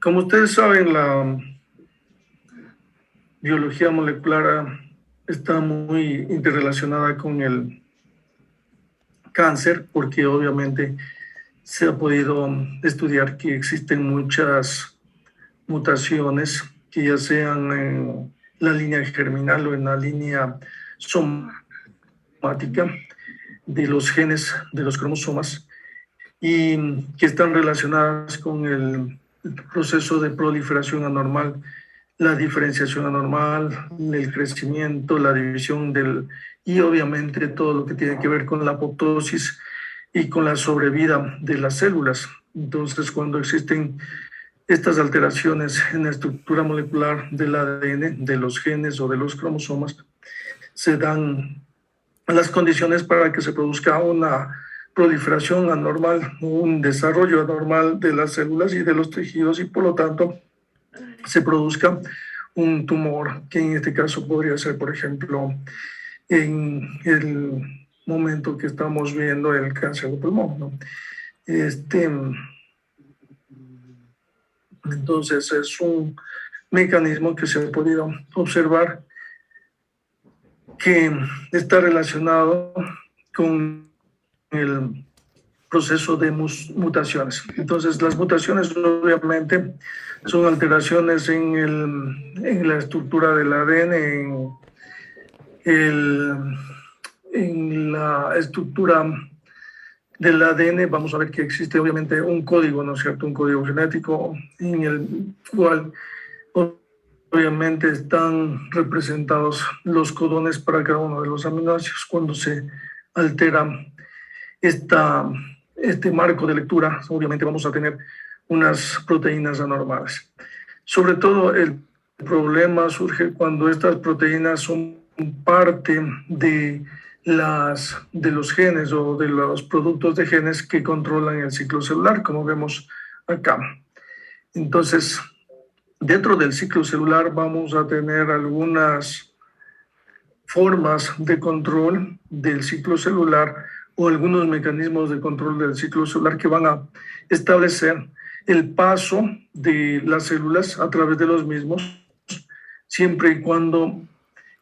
Como ustedes saben, la biología molecular está muy interrelacionada con el cáncer, porque obviamente se ha podido estudiar que existen muchas mutaciones que ya sean en la línea germinal o en la línea somática de los genes, de los cromosomas, y que están relacionadas con el proceso de proliferación anormal, la diferenciación anormal, el crecimiento, la división y obviamente todo lo que tiene que ver con la apoptosis y con la sobrevida de las células. Entonces, cuando existen estas alteraciones en la estructura molecular del ADN, de los genes o de los cromosomas, se dan las condiciones para que se produzca una proliferación anormal, un desarrollo anormal de las células y de los tejidos, y por lo tanto se produzca un tumor, que en este caso podría ser, por ejemplo, en el momento que estamos viendo el cáncer de pulmón, ¿no? Entonces es un mecanismo que se ha podido observar que está relacionado con el proceso de mutaciones. Entonces, las mutaciones obviamente son alteraciones en la estructura del ADN, en la estructura del ADN. Vamos a ver que existe obviamente un código, ¿no es cierto? Un código genético en el cual obviamente están representados los codones para cada uno de los aminoácidos. Cuando se altera esta, este marco de lectura, obviamente vamos a tener unas proteínas anormales. Sobre todo el problema surge cuando estas proteínas son parte de los genes o de los productos de genes que controlan el ciclo celular, como vemos acá. Entonces, dentro del ciclo celular vamos a tener algunas formas de control del ciclo celular o algunos mecanismos de control del ciclo celular que van a establecer el paso de las células a través de los mismos, siempre y cuando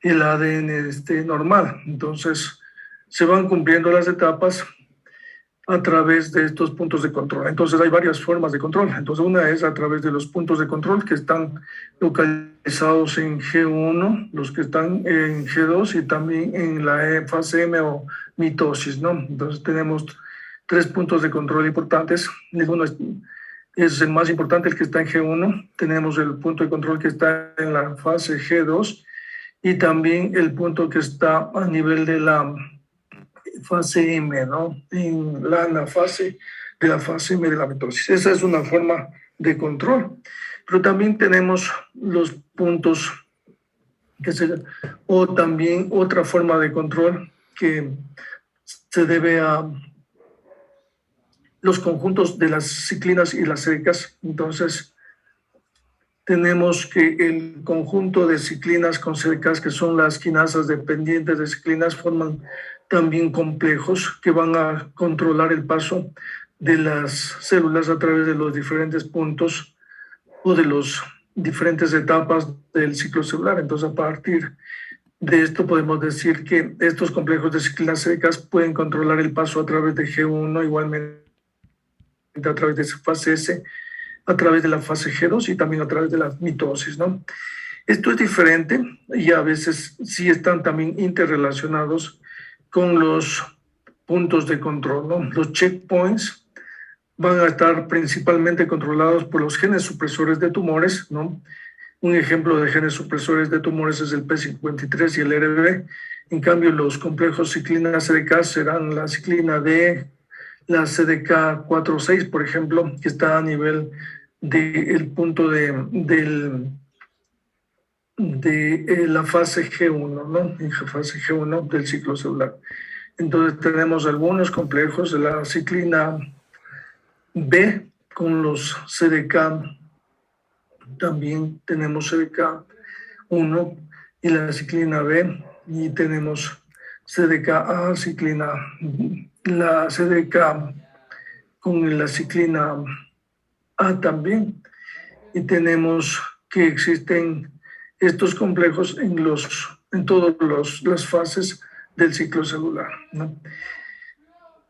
el ADN esté normal. Entonces, se van cumpliendo las etapas a través de estos puntos de control. Entonces hay varias formas de control. Entonces una es a través de los puntos de control que están localizados en G1, los que están en G2 y también en la fase M o mitosis, ¿no? Entonces tenemos tres puntos de control importantes. Uno es el más importante, el que está en G1. Tenemos el punto de control que está en la fase G2 y también el punto que está a nivel de la fase M, ¿no? En la fase de la fase M de la mitosis. Esa es una forma de control. Pero también tenemos los puntos o también otra forma de control que se debe a los conjuntos de las ciclinas y las CDKs. Entonces, tenemos que el conjunto de ciclinas con CDKs, que son las quinasas dependientes de ciclinas, forman también complejos que van a controlar el paso de las células a través de los diferentes puntos o de las diferentes etapas del ciclo celular. Entonces, a partir de esto podemos decir que estos complejos de ciclinas secas pueden controlar el paso a través de G1, igualmente a través de su fase S, a través de la fase G2 y también a través de la mitosis, ¿no? Esto es diferente y a veces sí están también interrelacionados con los puntos de control, ¿no? Los checkpoints van a estar principalmente controlados por los genes supresores de tumores, ¿no? Un ejemplo de genes supresores de tumores es el P53 y el RBB. En cambio, los complejos ciclina CDK serán la ciclina D, la CDK4/6, por ejemplo, que está a nivel del punto de la fase G1, ¿no? En la fase G1 del ciclo celular. Entonces tenemos algunos complejos de la ciclina B con los CDK, también tenemos CDK1 y la ciclina B, y tenemos CDKA, la CDK con la ciclina A también. y tenemos que existen estos complejos en todas las fases del ciclo celular, ¿no?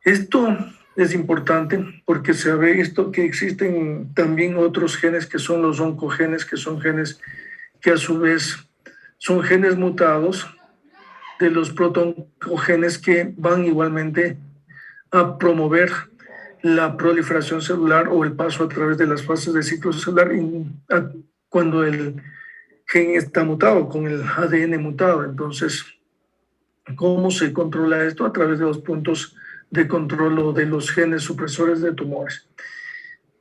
Esto es importante porque se ha visto que existen también otros genes que son los oncogenes, que son genes que a su vez son genes mutados de los protoncogenes que van igualmente a promover la proliferación celular o el paso a través de las fases del ciclo celular cuando el gen está mutado, con el ADN mutado. Entonces, ¿cómo se controla esto? A través de los puntos de control o de los genes supresores de tumores.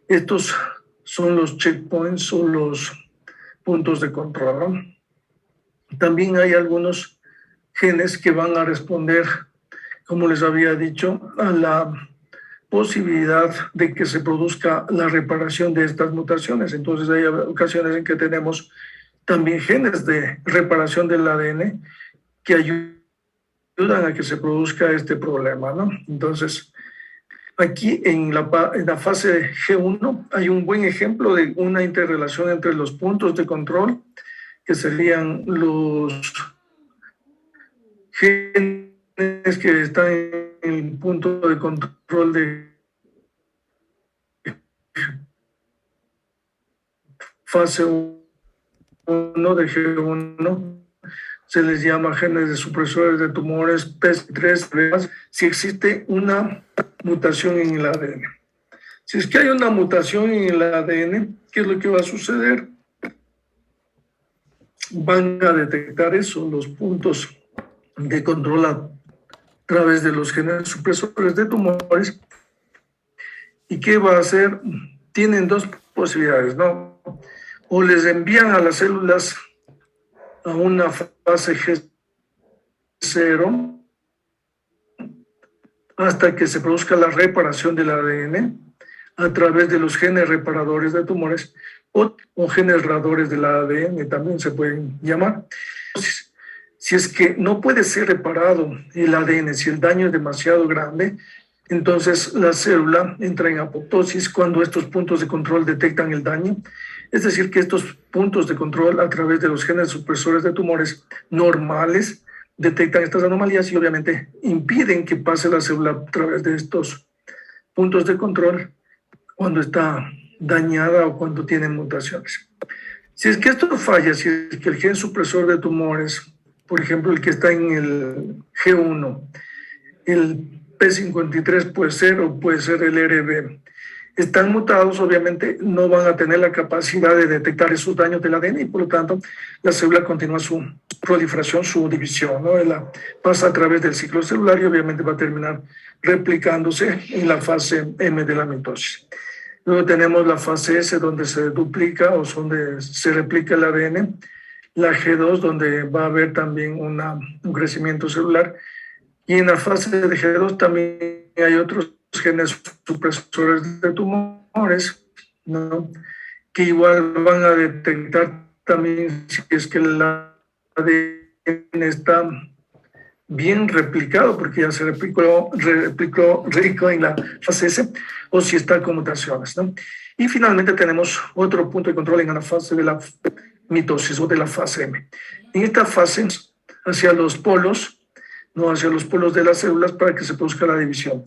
Estos son los checkpoints o los puntos de control, ¿no? También hay algunos genes que van a responder, como les había dicho, a la posibilidad de que se produzca la reparación de estas mutaciones. Entonces hay ocasiones en que tenemos también genes de reparación del ADN que ayudan a que se produzca este problema, ¿no? Entonces, aquí en la fase G1 hay un buen ejemplo de una interrelación entre los puntos de control, que serían los genes que están en el punto de control de fase 1 de G1, se les llama genes de supresores de tumores PES3, si existe una mutación en el ADN. Si es que hay una mutación en el ADN, ¿qué es lo que va a suceder? Van a detectar eso, los puntos de control a través de los genes supresores de tumores. ¿Y qué va a hacer? Tienen dos posibilidades, ¿no? O les envían a las células a una fase G0 hasta que se produzca la reparación del ADN a través de los genes reparadores de tumores o genes reparadores del ADN, también se pueden llamar. Entonces, si es que no puede ser reparado el ADN, si el daño es demasiado grande, entonces la célula entra en apoptosis cuando estos puntos de control detectan el daño. Es decir, que estos puntos de control a través de los genes supresores de tumores normales detectan estas anomalías y obviamente impiden que pase la célula a través de estos puntos de control cuando está dañada o cuando tiene mutaciones. Si es que esto falla, si es que el gen supresor de tumores, por ejemplo, el que está en el G1, el P53 puede ser o puede ser el RB, están mutados, obviamente no van a tener la capacidad de detectar esos daños del ADN y por lo tanto la célula continúa su proliferación, su división, ¿no? Pasa a través del ciclo celular y obviamente va a terminar replicándose en la fase M de la mitosis. Luego tenemos la fase S, donde se duplica o donde se replica el ADN, la G2, donde va a haber también un crecimiento celular, y en la fase de G2 también hay otros genes supresores de tumores, ¿no? Que igual van a detectar también si es que el ADN está bien replicado, porque ya se replicó en la fase S, o si está con mutaciones, ¿no? Y finalmente tenemos otro punto de control en la fase de la mitosis o de la fase M. En esta fase, hacia los polos, no hacia los polos de las células para que se produzca la división.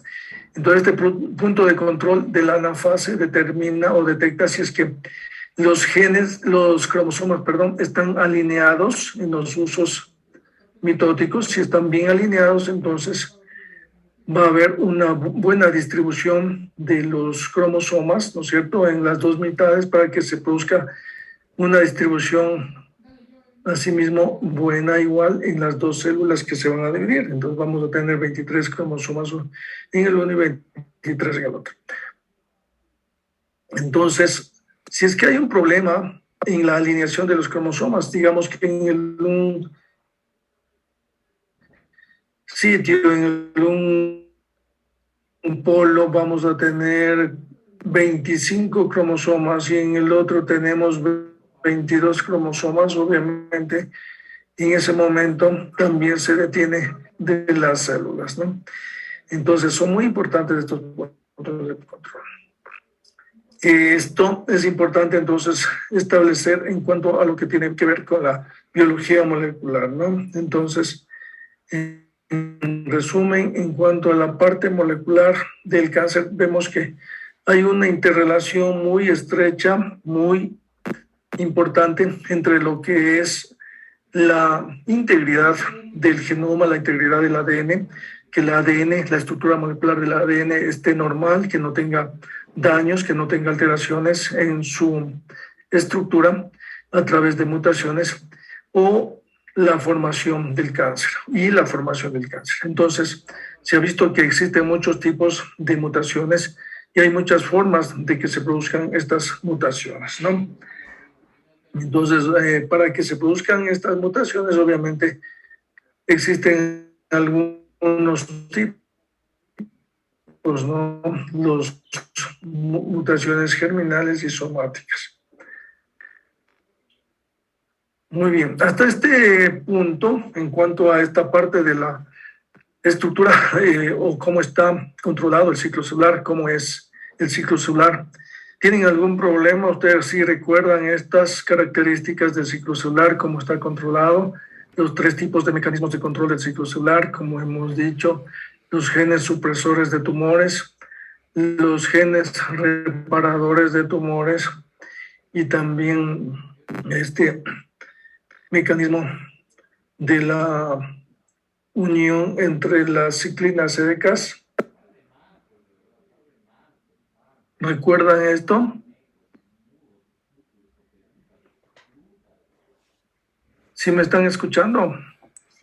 Entonces, este punto de control de la anafase determina o detecta si es que los cromosomas, están alineados en los usos mitóticos. Si están bien alineados, entonces va a haber una buena distribución de los cromosomas, ¿no es cierto?, en las dos mitades para que se produzca una distribución asimismo buena igual en las dos células que se van a dividir. Entonces vamos a tener 23 cromosomas en el uno y 23 en el otro. Entonces, si es que hay un problema en la alineación de los cromosomas, digamos que en un sitio, en un polo vamos a tener 25 cromosomas y en el otro tenemos 22 cromosomas, obviamente en ese momento también se detiene de las células, ¿no? Entonces son muy importantes estos puntos de control. Esto es importante entonces establecer en cuanto a lo que tiene que ver con la biología molecular, ¿no? Entonces, en resumen, en cuanto a la parte molecular del cáncer, vemos que hay una interrelación muy estrecha, muy importante entre lo que es la integridad del genoma, la integridad del ADN, que el ADN, la estructura molecular del ADN esté normal, que no tenga daños, que no tenga alteraciones en su estructura a través de mutaciones, o la formación del cáncer y la formación del cáncer. Entonces, se ha visto que existen muchos tipos de mutaciones y hay muchas formas de que se produzcan estas mutaciones, ¿no? Entonces, para que se produzcan estas mutaciones, obviamente existen algunos tipos, ¿no? Los mutaciones germinales y somáticas. Muy bien, hasta este punto, en cuanto a esta parte de la estructura o cómo está controlado el ciclo celular, cómo es el ciclo celular. ¿Tienen algún problema? ¿Ustedes sí recuerdan estas características del ciclo celular, cómo está controlado? Los 3 tipos de mecanismos de control del ciclo celular, como hemos dicho, los genes supresores de tumores, los genes reparadores de tumores y también este mecanismo de la unión entre las ciclinas EDCAS. ¿Recuerdan esto? ¿Sí me están escuchando?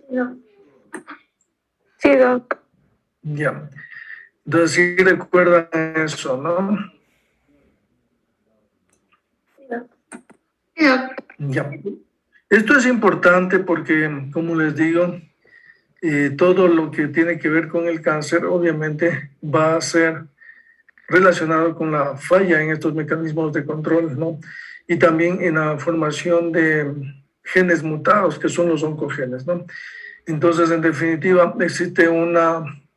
No. Sí, Doc. Ya. Entonces sí recuerdan eso, ¿no? Sí, Doc. Ya. Esto es importante porque, como les digo, todo lo que tiene que ver con el cáncer obviamente va a ser relacionado con la falla en estos mecanismos de control, ¿no? Y también en la formación de genes mutados, que son los oncogenes, ¿no? Entonces, en definitiva, existe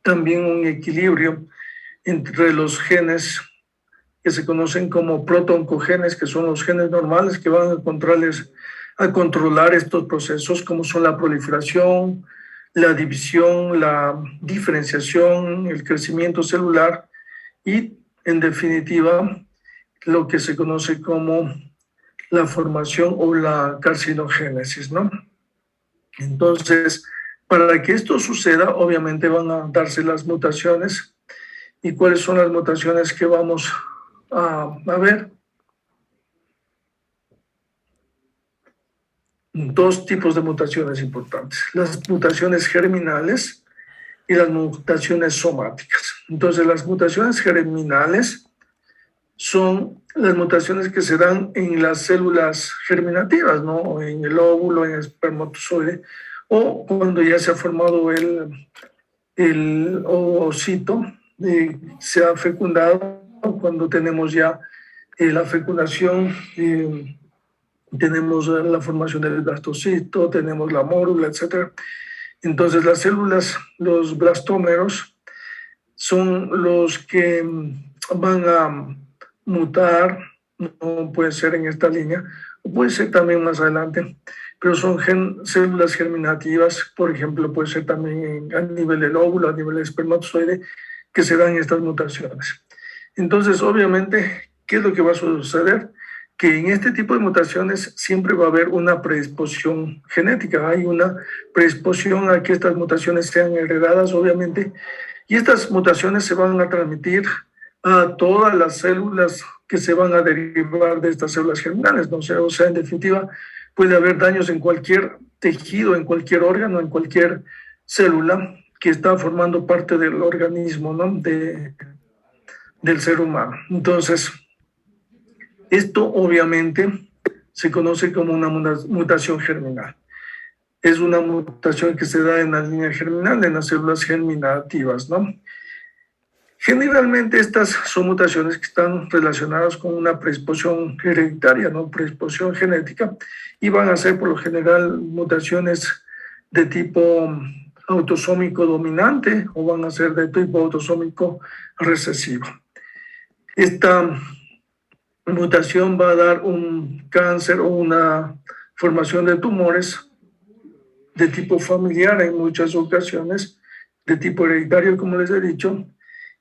también un equilibrio entre los genes que se conocen como protooncogenes, que son los genes normales que van a controlar estos procesos, como son la proliferación, la división, la diferenciación, el crecimiento celular y, en definitiva, lo que se conoce como la formación o la carcinogénesis, ¿no? Entonces, para que esto suceda, obviamente van a darse las mutaciones. ¿Y cuáles son las mutaciones que vamos a ver? 2 tipos de mutaciones importantes: las mutaciones germinales y las mutaciones somáticas. Entonces, las mutaciones germinales son las mutaciones que se dan en las células germinativas, ¿no? En el óvulo, en el espermatozoide, o cuando ya se ha formado el ovocito, se ha fecundado, cuando tenemos ya la fecundación, tenemos la formación del blastocito, tenemos la mórula, etc. Entonces, las células, los blastómeros, son los que van a mutar, no puede ser en esta línea, o puede ser también más adelante, pero son células germinativas, por ejemplo, puede ser también a nivel del óvulo, a nivel del espermatozoide, que se dan estas mutaciones. Entonces, obviamente, ¿qué es lo que va a suceder? Que en este tipo de mutaciones siempre va a haber una predisposición genética, hay una predisposición a que estas mutaciones sean heredadas, obviamente, y estas mutaciones se van a transmitir a todas las células que se van a derivar de estas células germinales, ¿no? O sea, en definitiva, puede haber daños en cualquier tejido, en cualquier órgano, en cualquier célula que está formando parte del organismo, ¿no? Del ser humano. Entonces, esto obviamente se conoce como una mutación germinal. Es una mutación que se da en la línea germinal, en las células germinativas, ¿no? Generalmente estas son mutaciones que están relacionadas con una predisposición hereditaria, ¿no? Predisposición genética, y van a ser por lo general mutaciones de tipo autosómico dominante o van a ser de tipo autosómico recesivo. Esta mutación va a dar un cáncer o una formación de tumores de tipo familiar en muchas ocasiones, de tipo hereditario, como les he dicho,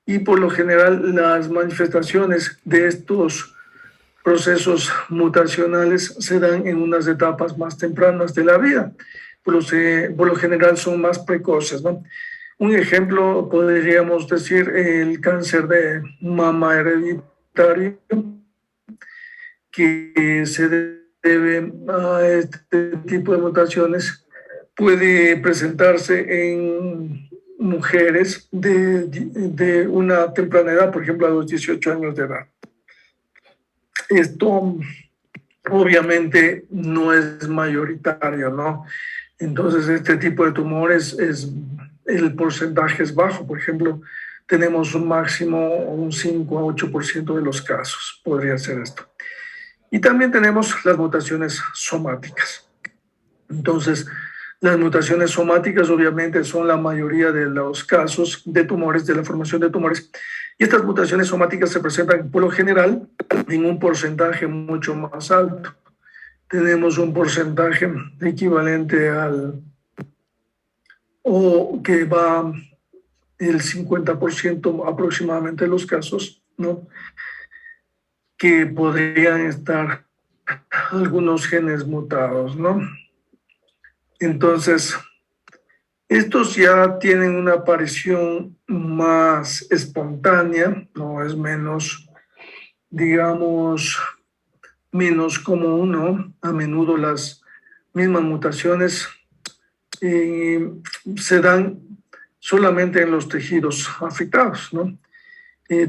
y por lo general las manifestaciones de estos procesos mutacionales se dan en unas etapas más tempranas de la vida, por lo general son más precoces, ¿no? Un ejemplo podríamos decir el cáncer de mama hereditario, que se debe a este tipo de mutaciones, puede presentarse en mujeres de una temprana edad, por ejemplo, a los 18 años de edad. Esto obviamente no es mayoritario, ¿no? Entonces, este tipo de tumores el porcentaje es bajo. Por ejemplo, tenemos un máximo un 5 a 8% de los casos, podría ser esto. Y también tenemos las mutaciones somáticas. Entonces, las mutaciones somáticas obviamente son la mayoría de los casos de tumores, de la formación de tumores. Y estas mutaciones somáticas se presentan por lo general en un porcentaje mucho más alto. Tenemos un porcentaje equivalente o que va el 50% aproximadamente de los casos, ¿no? Que podrían estar algunos genes mutados, ¿no? Entonces, estos ya tienen una aparición más espontánea, no es menos, digamos, menos común, ¿no? A menudo las mismas mutaciones se dan solamente en los tejidos afectados, ¿no?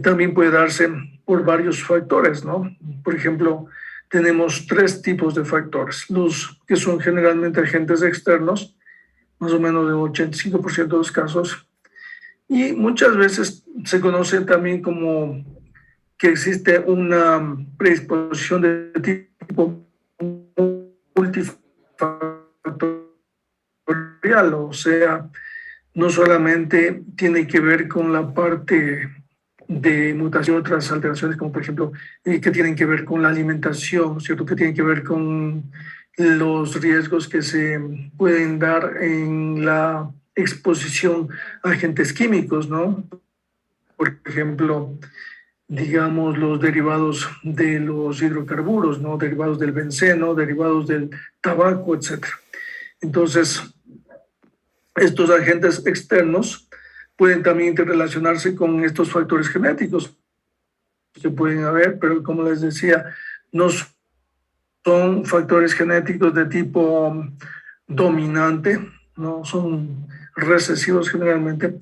También puede darse por varios factores, ¿no? Por ejemplo, tenemos tres tipos de factores, los que son generalmente agentes externos, más o menos de 85% de los casos, y muchas veces se conoce también como que existe una predisposición de tipo multifactorial, o sea, no solamente tiene que ver con la parte de mutación, otras alteraciones como por ejemplo que tienen que ver con la alimentación, ¿cierto? Que tienen que ver con los riesgos que se pueden dar en la exposición a agentes químicos, ¿no? Por ejemplo, digamos los derivados de los hidrocarburos, ¿no? Derivados del benceno, derivados del tabaco, etcétera. Entonces, estos agentes externos pueden también interrelacionarse con estos factores genéticos que pueden haber, pero como les decía, no son factores genéticos de tipo dominante, no son recesivos generalmente,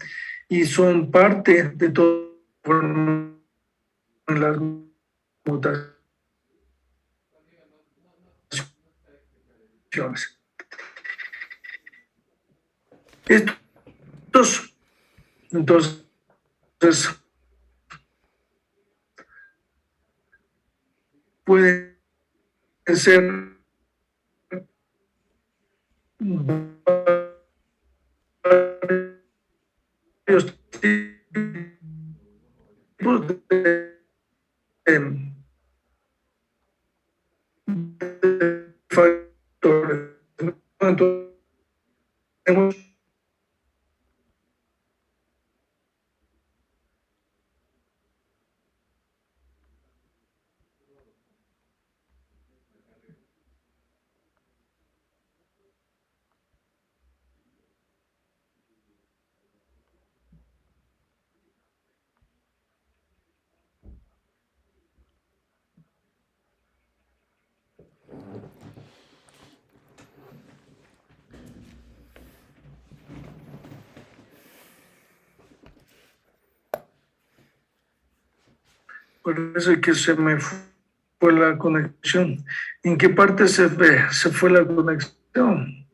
y son parte de todo las mutaciones. Estos, entonces, pueden ser varios tipos de factores. Entonces, tenemos parece que se me fue la conexión. ¿En qué parte se fue la conexión?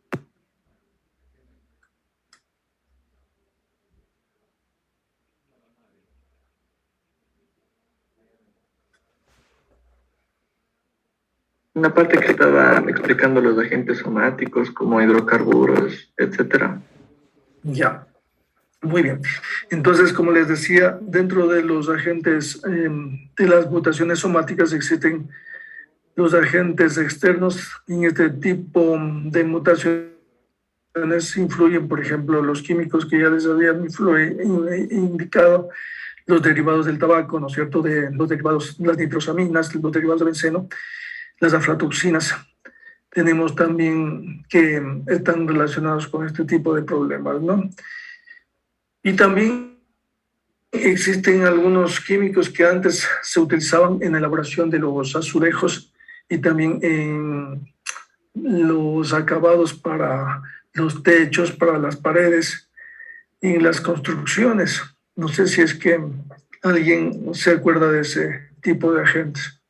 Una parte que estaba explicando los agentes somáticos como hidrocarburos, etcétera. Ya. Muy bien. Entonces, como les decía, dentro de los agentes de las mutaciones somáticas existen los agentes externos. En este tipo de mutaciones influyen, por ejemplo, los químicos que ya les había indicado, los derivados del tabaco, ¿no es cierto? De los derivados, las nitrosaminas, los derivados de benceno, las aflatoxinas. Tenemos también que están relacionados con este tipo de problemas, ¿no? Y también existen algunos químicos que antes se utilizaban en la elaboración de los azulejos y también en los acabados para los techos, para las paredes y en las construcciones. No sé si es que alguien se acuerda de ese tipo de agentes.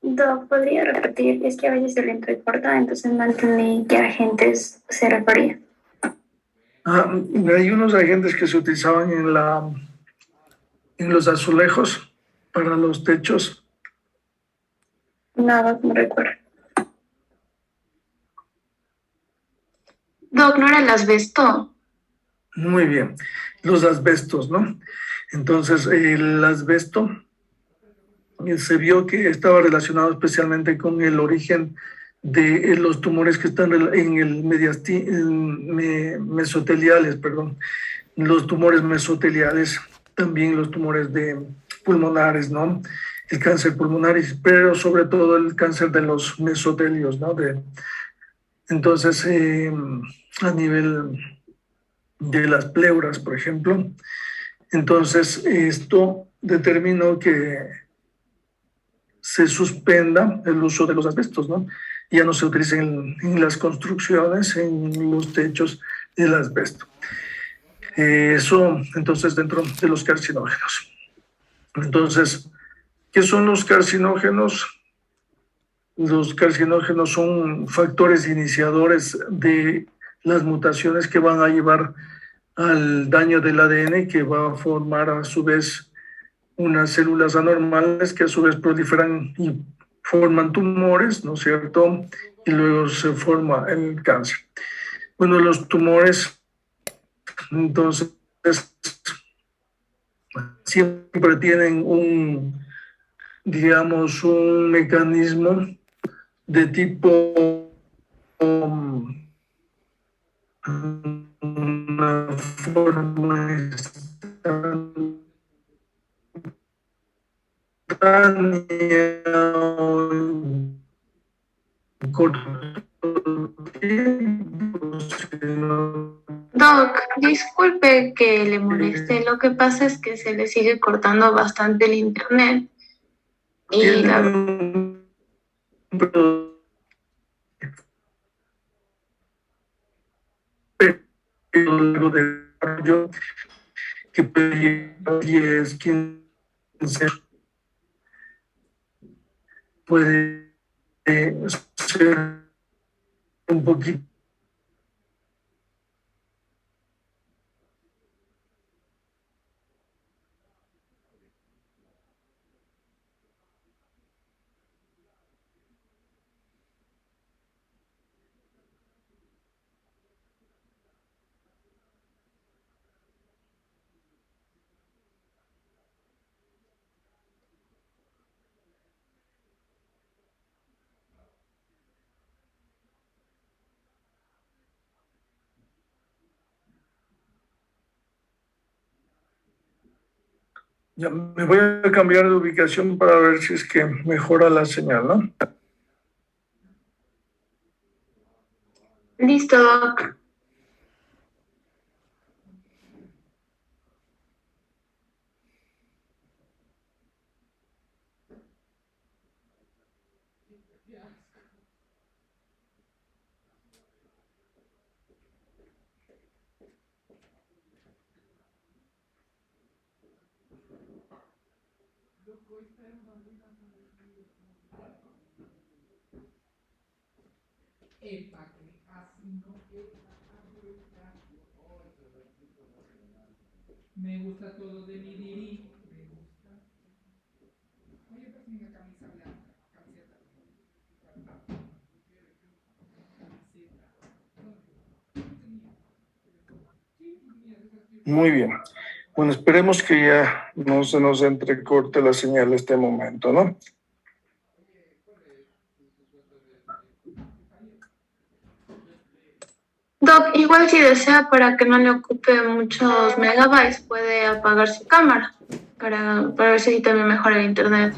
Doc, ¿podría repetir? Es que a veces el entrecorta, entonces no entendí qué agentes se refería. Ah, hay unos agentes que se utilizaban en los azulejos para los techos. No, Doc, no recuerdo. Doc, ¿no era el asbesto? Muy bien. Los asbestos, ¿no? Entonces, el asbesto se vio que estaba relacionado especialmente con el origen de los tumores que están en el mesoteliales, perdón, los tumores mesoteliales, también los tumores de pulmonares, ¿no? El cáncer pulmonar, pero sobre todo el cáncer de los mesotelios, ¿no? Entonces, a nivel de las pleuras, por ejemplo, entonces esto determinó que se suspenda el uso de los asbestos, ¿no? Ya no se utilicen en las construcciones, en los techos el asbesto. Eso, entonces, dentro de los carcinógenos. Entonces, ¿qué son los carcinógenos? Los carcinógenos son factores iniciadores de las mutaciones que van a llevar al daño del ADN, que va a formar a su vez unas células anormales que a su vez proliferan y forman tumores, ¿no es cierto? Y luego se forma el cáncer. Bueno, los tumores, entonces, siempre tienen digamos, un mecanismo de tipo, una forma instantánea, corto tiempo, sino Doc, disculpe que le moleste. Lo que pasa es que se le sigue cortando bastante el internet. Y tiene la... un periodo largo de desarrollo que puede llevar 10, 15, puede ser un poquito. Ya me voy a cambiar de ubicación para ver si es que mejora la señal, ¿no? Listo, Doc. Muy bien. Bueno, esperemos que ya no se nos entrecorte la señal en este momento, ¿no? Doc, igual si desea, para que no le ocupe muchos megabytes, puede apagar su cámara para ver si también mejora el internet.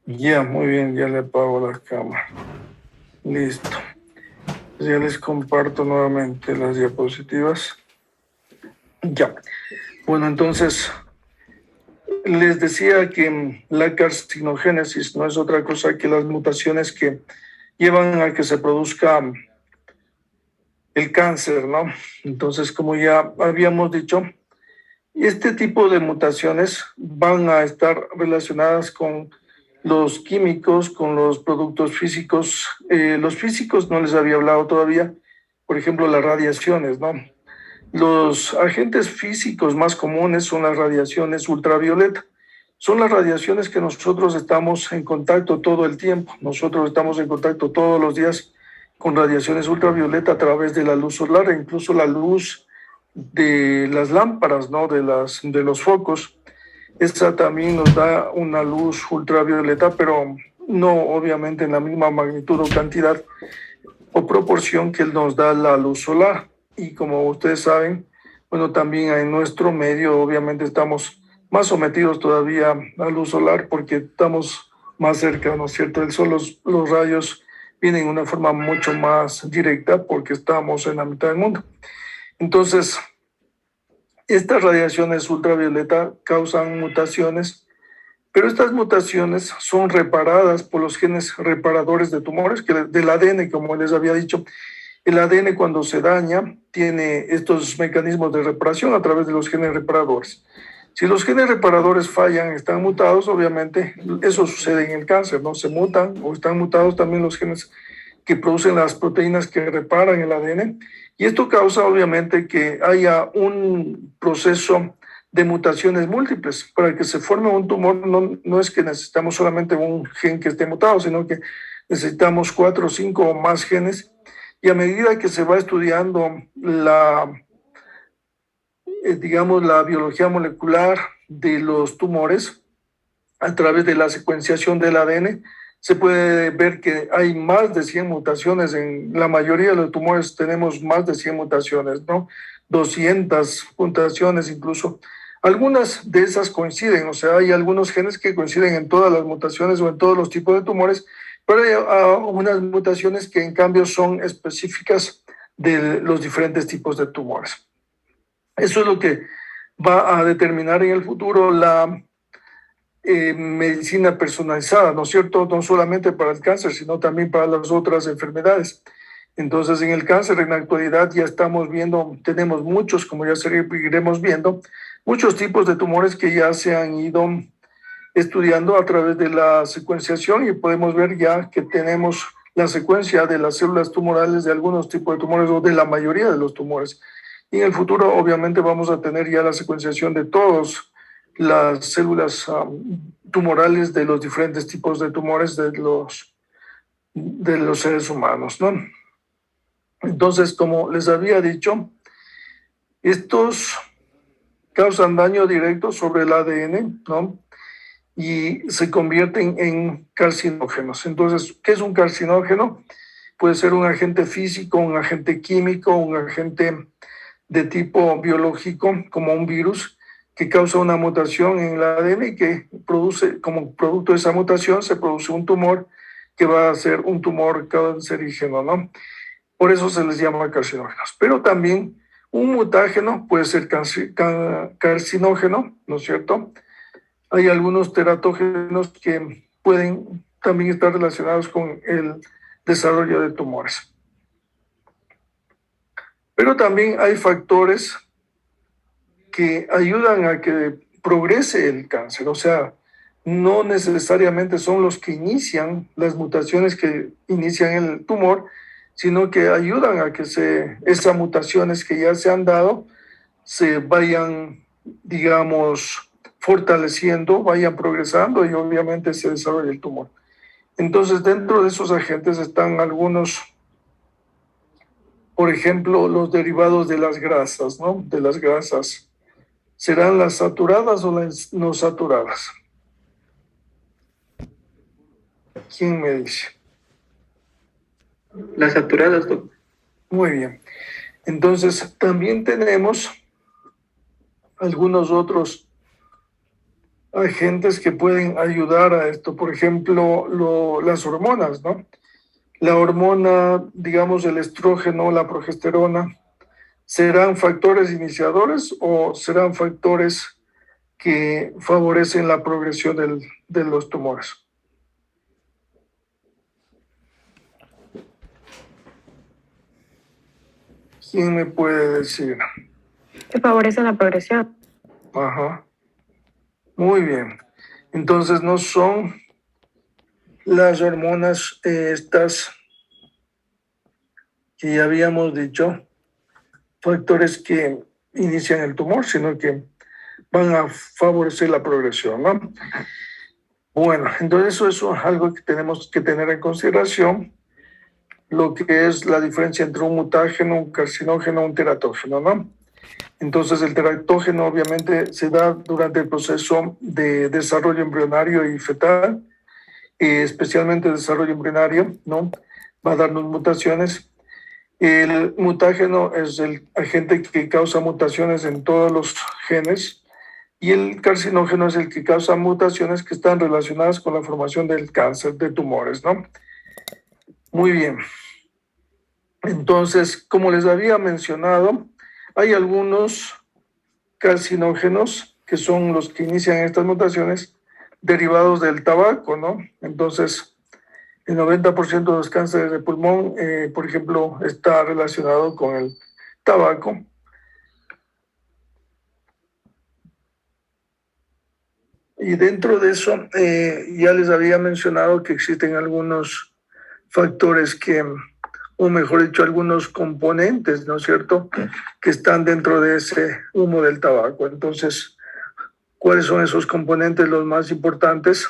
Ya, muy bien, ya le apago la cámara. Listo. Ya les comparto nuevamente las diapositivas. Ya. Bueno, entonces, les decía que la carcinogénesis no es otra cosa que las mutaciones que llevan a que se produzca el cáncer, ¿no? Entonces, como ya habíamos dicho, este tipo de mutaciones van a estar relacionadas con los químicos, con los productos físicos. Los físicos no les había hablado todavía, por ejemplo, las radiaciones, ¿no? Los agentes físicos más comunes son las radiaciones ultravioleta. Son las radiaciones que nosotros estamos en contacto todo el tiempo. Nosotros estamos en contacto todos los días con radiaciones ultravioleta a través de la luz solar e incluso la luz de las lámparas, ¿no? De los focos. Esta también nos da una luz ultravioleta, pero no obviamente en la misma magnitud o cantidad o proporción que nos da la luz solar. Y como ustedes saben, bueno, también en nuestro medio obviamente estamos más sometidos todavía a la luz solar porque estamos más cerca, ¿no es cierto? El sol, los rayos vienen de una forma mucho más directa porque estamos en la mitad del mundo. Entonces, estas radiaciones ultravioleta causan mutaciones, pero estas mutaciones son reparadas por los genes reparadores de tumores, que del ADN, como les había dicho. El ADN cuando se daña tiene estos mecanismos de reparación a través de los genes reparadores. Si los genes reparadores fallan, están mutados, obviamente eso sucede en el cáncer, ¿no? Se mutan o están mutados también los genes que producen las proteínas que reparan el ADN. Y esto causa obviamente que haya un proceso de mutaciones múltiples. Para que se forme un tumor no es que necesitamos solamente un gen que esté mutado, sino que necesitamos 4, 5 o más genes. Y a medida que se va estudiando digamos, la biología molecular de los tumores a través de la secuenciación del ADN, se puede ver que hay más de 100 mutaciones. En la mayoría de los tumores tenemos más de 100 mutaciones, ¿no? 200 mutaciones incluso. Algunas de esas coinciden, o sea, hay algunos genes que coinciden en todas las mutaciones o en todos los tipos de tumores, pero hay unas mutaciones que en cambio son específicas de los diferentes tipos de tumores. Eso es lo que va a determinar en el futuro la medicina personalizada, ¿no es cierto? No solamente para el cáncer, sino también para las otras enfermedades. Entonces, en el cáncer, en la actualidad, ya estamos viendo, tenemos muchos, como ya seguiremos viendo, muchos tipos de tumores que ya se han ido estudiando a través de la secuenciación y podemos ver ya que tenemos la secuencia de las células tumorales de algunos tipos de tumores o de la mayoría de los tumores. Y en el futuro, obviamente, vamos a tener ya la secuenciación de todas las células tumorales de los diferentes tipos de tumores de los seres humanos, ¿no? Entonces, como les había dicho, estos causan daño directo sobre el ADN, ¿no? Y se convierten en carcinógenos. Entonces, ¿qué es un carcinógeno? Puede ser un agente físico, un agente químico, un agente de tipo biológico, como un virus, que causa una mutación en el ADN y que produce, como producto de esa mutación, se produce un tumor que va a ser un tumor cancerígeno, ¿no? Por eso se les llama carcinógenos. Pero también un mutágeno puede ser carcinógeno, ¿no es cierto? Hay algunos teratógenos que pueden también estar relacionados con el desarrollo de tumores. Pero también hay factores que ayudan a que progrese el cáncer, o sea, no necesariamente son los que inician las mutaciones que inician el tumor, sino que ayudan a que esas mutaciones que ya se han dado se vayan, digamos, fortaleciendo, vayan progresando y obviamente se desarrolle el tumor. Entonces, dentro de esos agentes están algunos, por ejemplo, los derivados de las grasas, ¿no? De las grasas. ¿Serán las saturadas o las no saturadas? ¿Quién me dice? Las saturadas, doctor. Muy bien. Entonces, también tenemos algunos otros agentes que pueden ayudar a esto. Por ejemplo, las hormonas, ¿no? La hormona, digamos, el estrógeno, la progesterona, ¿serán factores iniciadores o serán factores que favorecen la progresión de los tumores? ¿Quién me puede decir? Que favorece la progresión. Ajá. Muy bien. Entonces no son las hormonas estas que ya habíamos dicho, factores que inician el tumor, sino que van a favorecer la progresión, ¿no? Bueno, entonces eso es algo que tenemos que tener en consideración, lo que es la diferencia entre un mutágeno, un carcinógeno, un teratógeno, ¿no? Entonces el teratógeno obviamente se da durante el proceso de desarrollo embrionario y fetal, especialmente el desarrollo embrionario, ¿no? Va a darnos mutaciones. El mutágeno es el agente que causa mutaciones en todos los genes y el carcinógeno es el que causa mutaciones que están relacionadas con la formación del cáncer, de tumores, ¿no? Muy bien. Entonces, como les había mencionado, hay algunos carcinógenos que son los que inician estas mutaciones derivados del tabaco, ¿no? Entonces, el 90% de los cánceres de pulmón, por ejemplo, está relacionado con el tabaco. Y dentro de eso, ya les había mencionado que existen algunos factores que, o mejor dicho, algunos componentes, ¿no es cierto?, que están dentro de ese humo del tabaco. Entonces, ¿cuáles son esos componentes los más importantes?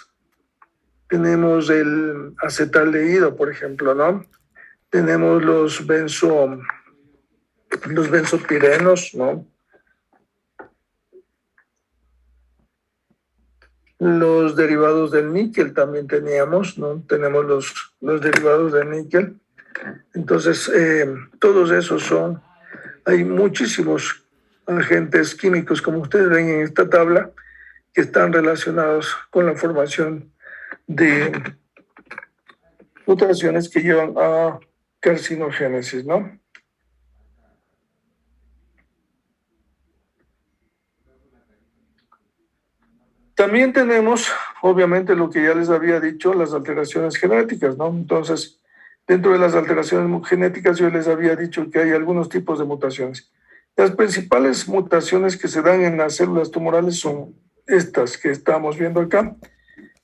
Tenemos el acetaldehído, por ejemplo, ¿no? Tenemos los benzopirenos, ¿no? Los derivados del níquel también teníamos, ¿no? Tenemos los derivados del níquel. Entonces, todos esos son, hay muchísimos agentes químicos, como ustedes ven en esta tabla, que están relacionados con la formación de mutaciones que llevan a carcinogénesis, ¿no? También tenemos, obviamente, lo que ya les había dicho, las alteraciones genéticas, ¿no? Entonces, dentro de las alteraciones genéticas, yo les había dicho que hay algunos tipos de mutaciones. Las principales mutaciones que se dan en las células tumorales son estas que estamos viendo acá,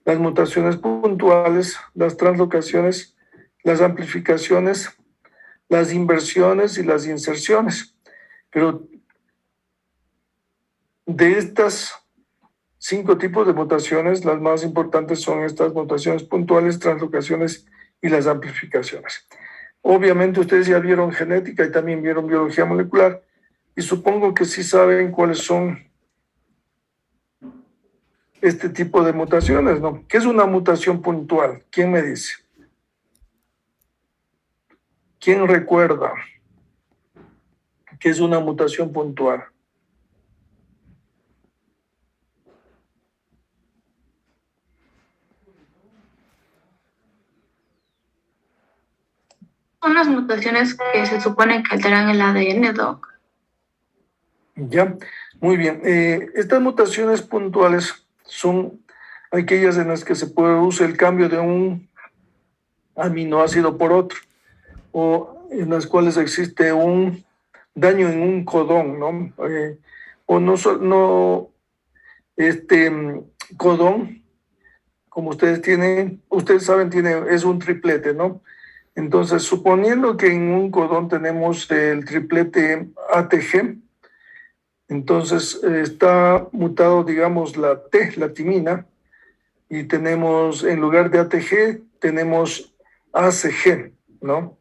las mutaciones puntuales, las translocaciones, las amplificaciones, las inversiones y las inserciones. Pero de estas 5 tipos de mutaciones, las más importantes son estas mutaciones puntuales, translocaciones y las amplificaciones. Obviamente ustedes ya vieron genética y también vieron biología molecular y supongo que sí saben cuáles son este tipo de mutaciones, ¿no? ¿Qué es una mutación puntual? ¿Quién me dice? ¿Quién recuerda qué es una mutación puntual? Son las mutaciones que se supone que alteran el ADN, Doc. Ya, muy bien. Estas mutaciones puntuales son aquellas en las que se produce el cambio de un aminoácido por otro, o en las cuales existe un daño en un codón, ¿no? O codón, como ustedes saben, es un triplete, ¿no? Entonces, suponiendo que en un codón tenemos el triplete ATG, entonces está mutado, digamos, la T, la timina, y tenemos, en lugar de ATG, tenemos ACG, ¿no?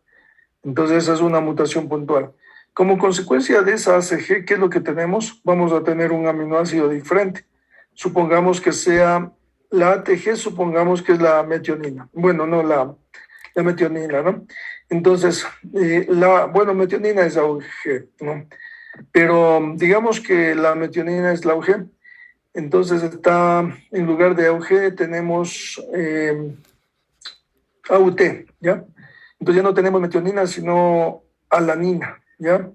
Entonces, esa es una mutación puntual. Como consecuencia de esa ACG, ¿qué es lo que tenemos? Vamos a tener un aminoácido diferente. Supongamos que sea la ATG, supongamos que es la metionina. Bueno, no la metionina, ¿no? Entonces, metionina es AUG, ¿no? Pero digamos que la metionina es la AUG, entonces está, en lugar de AUG tenemos AUT, ¿ya? Entonces ya no tenemos metionina, sino alanina, ¿ya?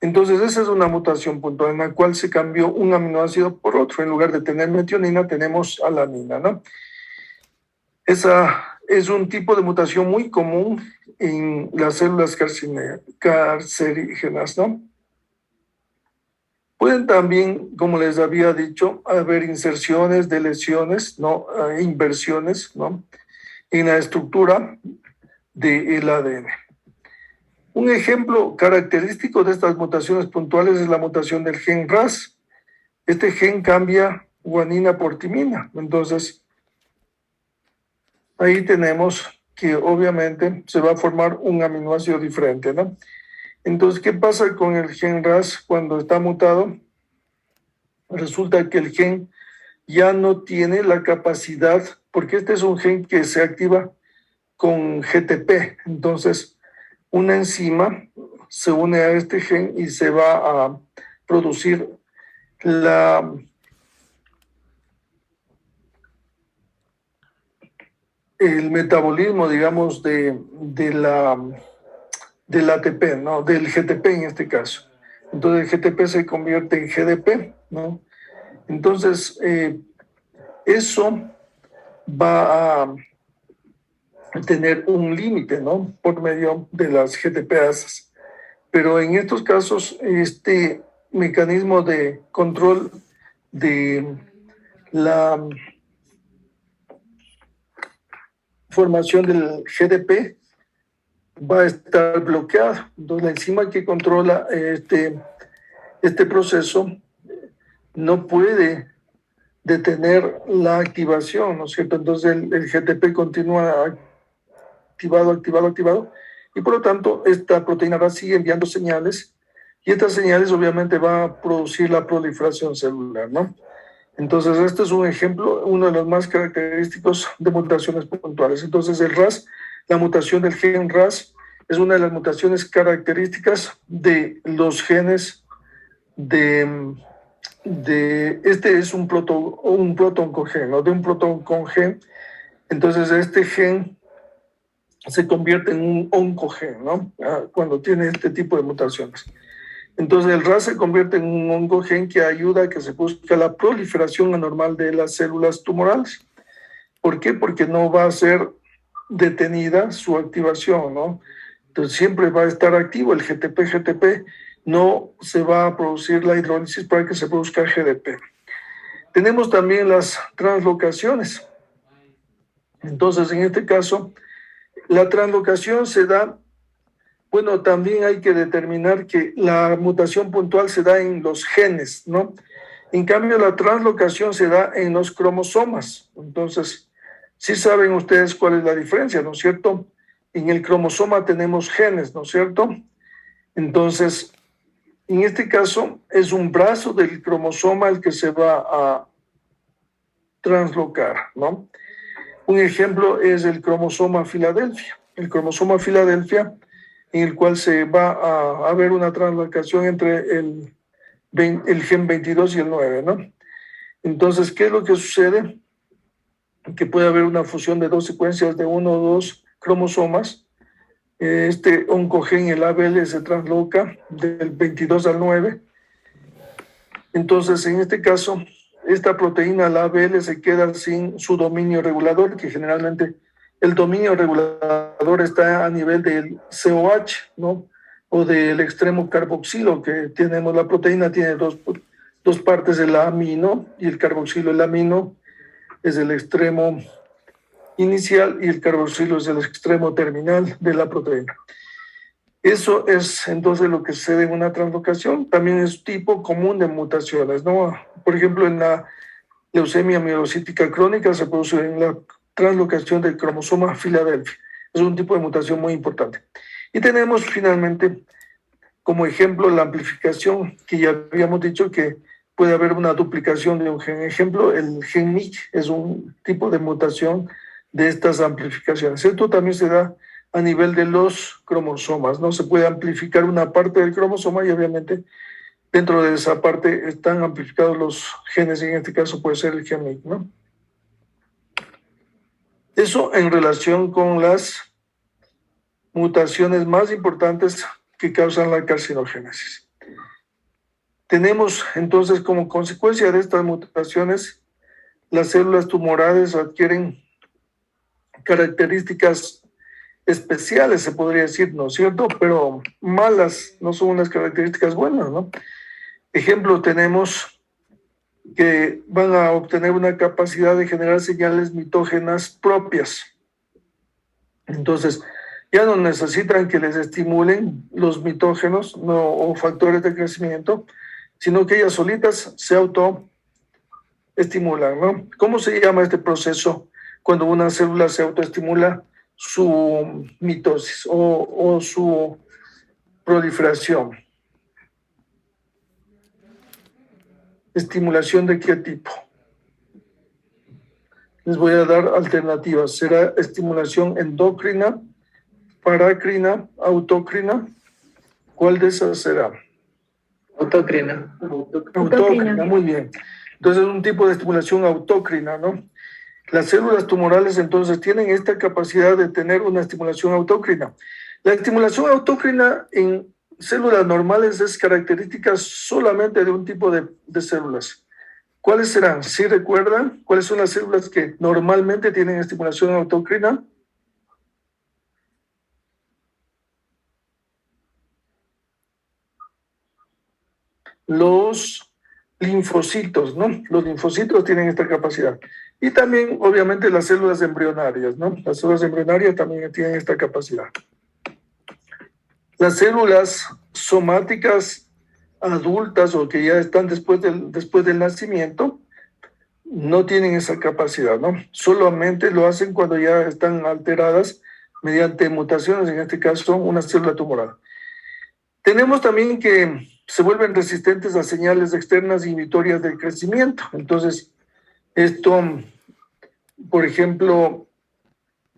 Entonces esa es una mutación puntual en la cual se cambió un aminoácido por otro. En lugar de tener metionina, tenemos alanina, ¿no? Esa es un tipo de mutación muy común en las células cancerígenas, ¿no? Pueden también, como les había dicho, haber inserciones, deleciones, ¿no? Inversiones, ¿no? En la estructura del ADN. Un ejemplo característico de estas mutaciones puntuales es la mutación del gen RAS. Este gen cambia guanina por timina. Entonces, ahí tenemos que obviamente se va a formar un aminoácido diferente, ¿no? Entonces, ¿qué pasa con el gen RAS cuando está mutado? Resulta que el gen ya no tiene la capacidad, porque este es un gen que se activa con GTP. Entonces, una enzima se une a este gen y se va a producir el metabolismo, digamos, del ATP, ¿no? Del GTP en este caso. Entonces el GTP se convierte en GDP, ¿no? Entonces, eso va a tener un límite, ¿no? Por medio de las GTPases. Pero en estos casos, este mecanismo de control de la formación del GDP va a estar bloqueado. Entonces, la enzima que controla este proceso no puede detener la activación, ¿no es cierto? Entonces, el GTP continúa activado, y por lo tanto, esta proteína va a seguir enviando señales, y estas señales obviamente van a producir la proliferación celular, ¿no? Entonces, este es un ejemplo, uno de los más característicos de mutaciones puntuales. Entonces, el RAS, la mutación del gen RAS, es una de las mutaciones características de los genes este es un protooncogen, ¿no? De un protooncogen. Entonces, este gen se convierte en un oncogen, ¿no? Cuando tiene este tipo de mutaciones. Entonces, el RAS se convierte en un oncogen que ayuda a que se busque la proliferación anormal de las células tumorales. ¿Por qué? Porque no va a ser detenida su activación, ¿no? Entonces, siempre va a estar activo el GTP, no se va a producir la hidrólisis para que se produzca GDP. Tenemos también las translocaciones. Entonces, en este caso, la translocación se da, bueno, también hay que determinar que la mutación puntual se da en los genes, ¿no? En cambio, la translocación se da en los cromosomas. Entonces, sí saben ustedes cuál es la diferencia, ¿no es cierto? En el cromosoma tenemos genes, ¿no es cierto? Entonces, en este caso, es un brazo del cromosoma el que se va a translocar, ¿no? Un ejemplo es el cromosoma Filadelfia. El cromosoma Filadelfia, en el cual se va a haber una translocación entre el gen 22 y el 9, ¿no? Entonces, ¿qué es lo que sucede? Que puede haber una fusión de dos secuencias de uno o dos cromosomas. Este oncogen, el ABL, se transloca del 22 al 9. Entonces, en este caso, esta proteína, la ABL, se queda sin su dominio regulador, que generalmente el dominio regulador está a nivel del COH, ¿no? O del extremo carboxilo que tenemos. La proteína tiene dos partes, el amino y el carboxilo. El amino es el extremo inicial y el carboxilo es el extremo terminal de la proteína. Eso es entonces lo que sucede en una translocación. También es tipo común de mutaciones, ¿no? Por ejemplo, en la leucemia mielocítica crónica se produce en la translocación del cromosoma Filadelfia. Es un tipo de mutación muy importante. Y tenemos finalmente como ejemplo la amplificación, que ya habíamos dicho que puede haber una duplicación de un gen. Ejemplo, el gen MYC es un tipo de mutación de estas amplificaciones. Esto también se da a nivel de los cromosomas, ¿no? Se puede amplificar una parte del cromosoma y obviamente dentro de esa parte están amplificados los genes, y en este caso puede ser el gen MYC, ¿no? Eso en relación con las mutaciones más importantes que causan la carcinogénesis. Tenemos entonces como consecuencia de estas mutaciones, las células tumorales adquieren características especiales, se podría decir, ¿no es cierto? Pero malas, no son unas características buenas, ¿no? Ejemplo, tenemos que van a obtener una capacidad de generar señales mitógenas propias. Entonces, ya no necesitan que les estimulen los mitógenos o factores de crecimiento, sino que ellas solitas se autoestimulan, ¿no? ¿Cómo se llama este proceso cuando una célula se autoestimula? Su mitosis o su proliferación. ¿Estimulación de qué tipo? Les voy a dar alternativas. ¿Será estimulación endocrina, paracrina, autócrina? ¿Cuál de esas será? Autocrina. Autócrina, muy bien. Entonces es un tipo de estimulación autócrina, ¿no? Las células tumorales entonces tienen esta capacidad de tener una estimulación autócrina. La estimulación autócrina en células normales es característica solamente de un tipo de células. ¿Cuáles serán? ¿Sí recuerdan cuáles son las células que normalmente tienen estimulación autócrina? Los linfocitos, ¿no? Los linfocitos tienen esta capacidad. Y también, obviamente, las células embrionarias, ¿no? Las células embrionarias también tienen esta capacidad. Las células somáticas adultas o que ya están después del nacimiento no tienen esa capacidad, ¿no? Solamente lo hacen cuando ya están alteradas mediante mutaciones, en este caso una célula tumoral. Tenemos también que se vuelven resistentes a señales externas inhibitorias del crecimiento. Entonces, esto, por ejemplo,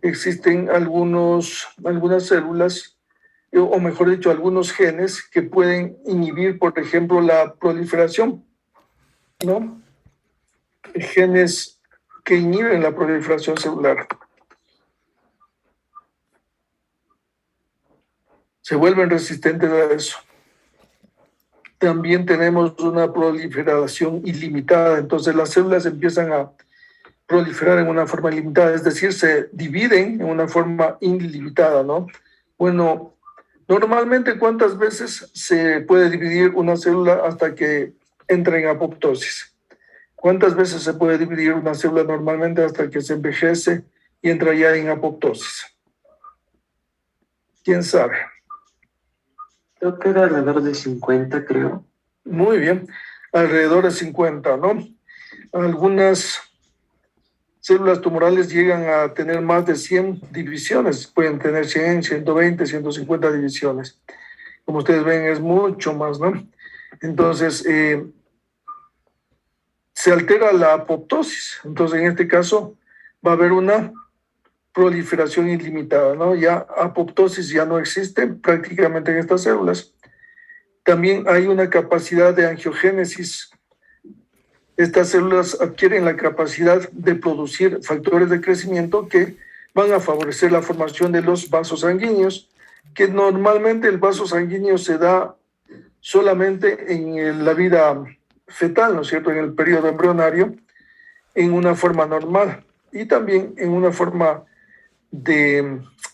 existen algunas células, o mejor dicho, algunos genes que pueden inhibir, por ejemplo, la proliferación, ¿no? Genes que inhiben la proliferación celular. Se vuelven resistentes a eso. También tenemos una proliferación ilimitada, entonces las células empiezan a proliferar en una forma ilimitada, es decir, se dividen en una forma ilimitada, ¿no? Bueno, normalmente, ¿cuántas veces se puede dividir una célula hasta que entra en apoptosis? ¿Cuántas veces se puede dividir una célula normalmente hasta que se envejece y entra ya en apoptosis? ¿Quién sabe? Creo que era alrededor de 50, creo. Muy bien, alrededor de 50, ¿no? Algunas células tumorales llegan a tener más de 100 divisiones, pueden tener 100, 120, 150 divisiones. Como ustedes ven, es mucho más, ¿no? Entonces, se altera la apoptosis. Entonces, en este caso, va a haber una proliferación ilimitada, ¿no? Ya apoptosis ya no existe prácticamente en estas células. También hay una capacidad de angiogénesis. Estas células adquieren la capacidad de producir factores de crecimiento que van a favorecer la formación de los vasos sanguíneos, que normalmente el vaso sanguíneo se da solamente en la vida fetal, ¿no es cierto?, en el periodo embrionario, en una forma normal, y también en una forma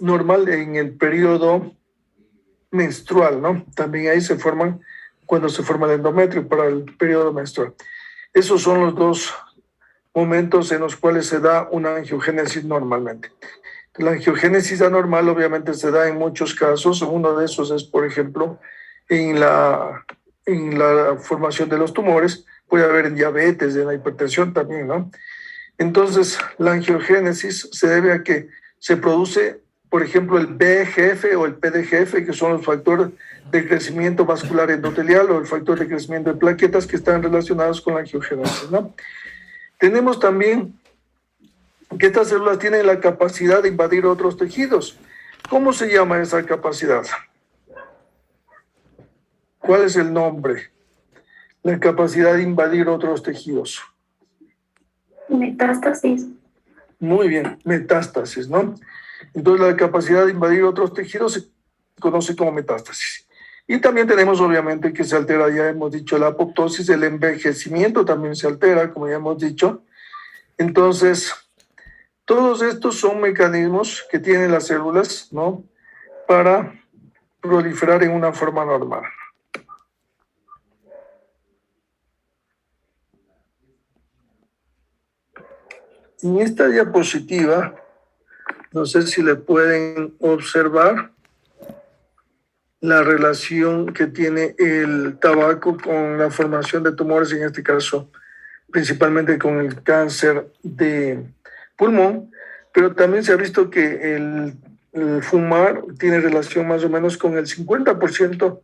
normal en el periodo menstrual, ¿no? También ahí se forman, cuando se forma el endometrio para el periodo menstrual. Esos son los dos momentos en los cuales se da una angiogénesis normalmente. La angiogénesis anormal obviamente se da en muchos casos. Uno de esos es, por ejemplo, en la formación de los tumores. Puede haber en diabetes, en la hipertensión también, ¿no? Entonces, la angiogénesis se debe a que se produce, por ejemplo, el VEGF o el PDGF, que son los factores de crecimiento vascular endotelial o el factor de crecimiento de plaquetas que están relacionados con la angiogénesis, ¿no? Tenemos también que estas células tienen la capacidad de invadir otros tejidos. ¿Cómo se llama esa capacidad? ¿Cuál es el nombre? La capacidad de invadir otros tejidos. Metástasis. Muy bien, metástasis, ¿no? Entonces la capacidad de invadir otros tejidos se conoce como metástasis. Y también tenemos obviamente que se altera, ya hemos dicho, la apoptosis, el envejecimiento también se altera, como ya hemos dicho. Entonces, todos estos son mecanismos que tienen las células, ¿no? Para proliferar en una forma normal. En esta diapositiva, no sé si le pueden observar la relación que tiene el tabaco con la formación de tumores, en este caso, principalmente con el cáncer de pulmón, pero también se ha visto que el fumar tiene relación más o menos con el 50%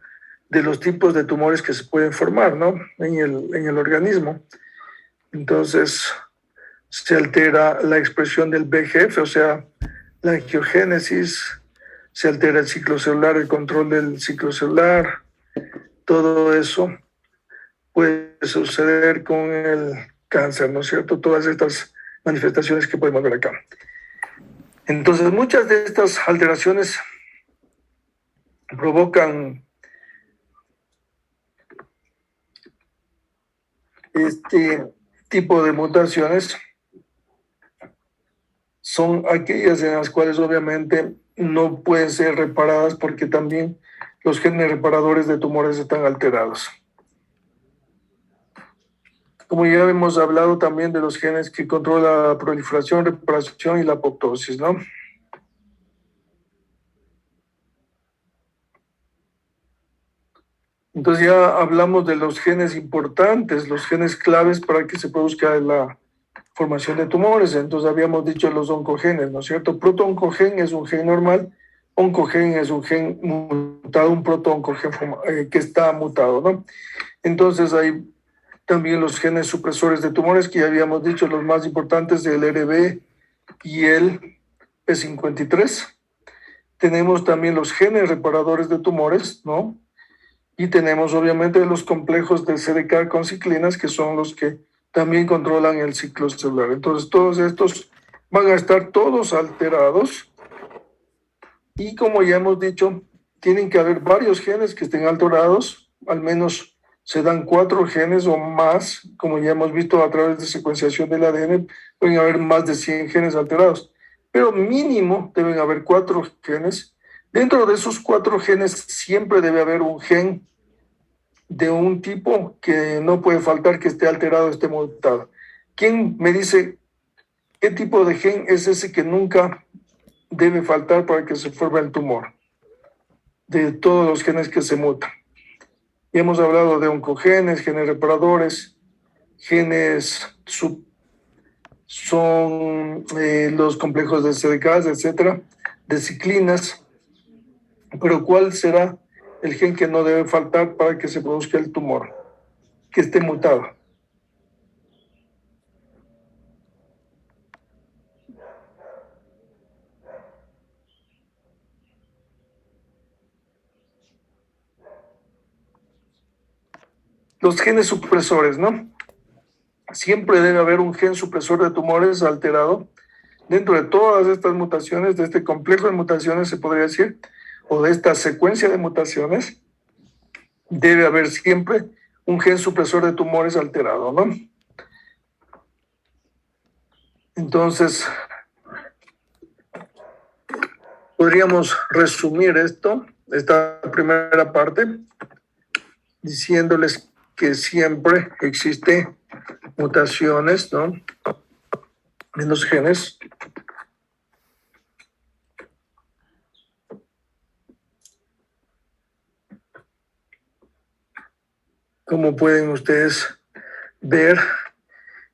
de los tipos de tumores que se pueden formar, ¿no? En el organismo. Entonces, se altera la expresión del VEGF, o sea, la angiogénesis, se altera el ciclo celular, el control del ciclo celular, todo eso puede suceder con el cáncer, ¿no es cierto? Todas estas manifestaciones que podemos ver acá. Entonces, muchas de estas alteraciones provocan este tipo de mutaciones. Son aquellas en las cuales obviamente no pueden ser reparadas porque también los genes reparadores de tumores están alterados. Como ya hemos hablado también de los genes que controlan la proliferación, reparación y la apoptosis, ¿no? Entonces ya hablamos de los genes importantes, los genes claves para que se produzca la formación de tumores. Entonces habíamos dicho los oncogenes, ¿no es cierto? Protooncogen es un gen normal, oncogen es un gen mutado, un protooncogen que está mutado, ¿no? Entonces hay también los genes supresores de tumores que ya habíamos dicho, los más importantes, el RB y el P53. Tenemos también los genes reparadores de tumores, ¿no? Y tenemos obviamente los complejos de CDK con ciclinas, que son los que también controlan el ciclo celular. Entonces, todos estos van a estar todos alterados. Y como ya hemos dicho, tienen que haber varios genes que estén alterados, al menos se dan 4 genes o más, como ya hemos visto a través de secuenciación del ADN, pueden haber más de 100 genes alterados, pero mínimo deben haber 4 genes. Dentro de esos 4 genes siempre debe haber un gen de un tipo que no puede faltar que esté alterado, esté mutado. ¿Quién me dice qué tipo de gen es ese que nunca debe faltar para que se forme el tumor? De todos los genes que se mutan. Y hemos hablado de oncogenes, genes reparadores, genes son los complejos de CDK, etcétera, de ciclinas. Pero ¿cuál será el gen que no debe faltar para que se produzca el tumor, que esté mutado? Los genes supresores, ¿no? Siempre debe haber un gen supresor de tumores alterado. Dentro de todas estas mutaciones, de este complejo de mutaciones, se podría decir, o de esta secuencia de mutaciones, debe haber siempre un gen supresor de tumores alterado, ¿no? Entonces, podríamos resumir esta primera parte, diciéndoles que siempre existe mutaciones, ¿no? menos genes. Como pueden ustedes ver,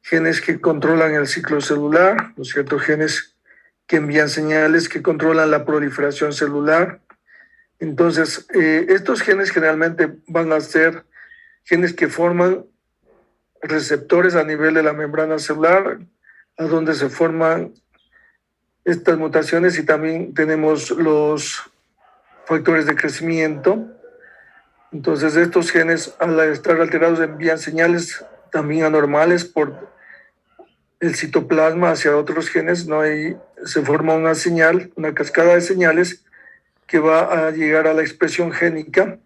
genes que controlan el ciclo celular, ¿no es cierto? Genes que envían señales que controlan la proliferación celular. Entonces, estos genes generalmente van a ser genes que forman receptores a nivel de la membrana celular, a donde se forman estas mutaciones, y también tenemos los factores de crecimiento. Entonces, estos genes, al estar alterados, envían señales también anormales por el citoplasma hacia otros genes, ¿no? Y se forma una señal, una cascada de señales que va a llegar a la expresión génica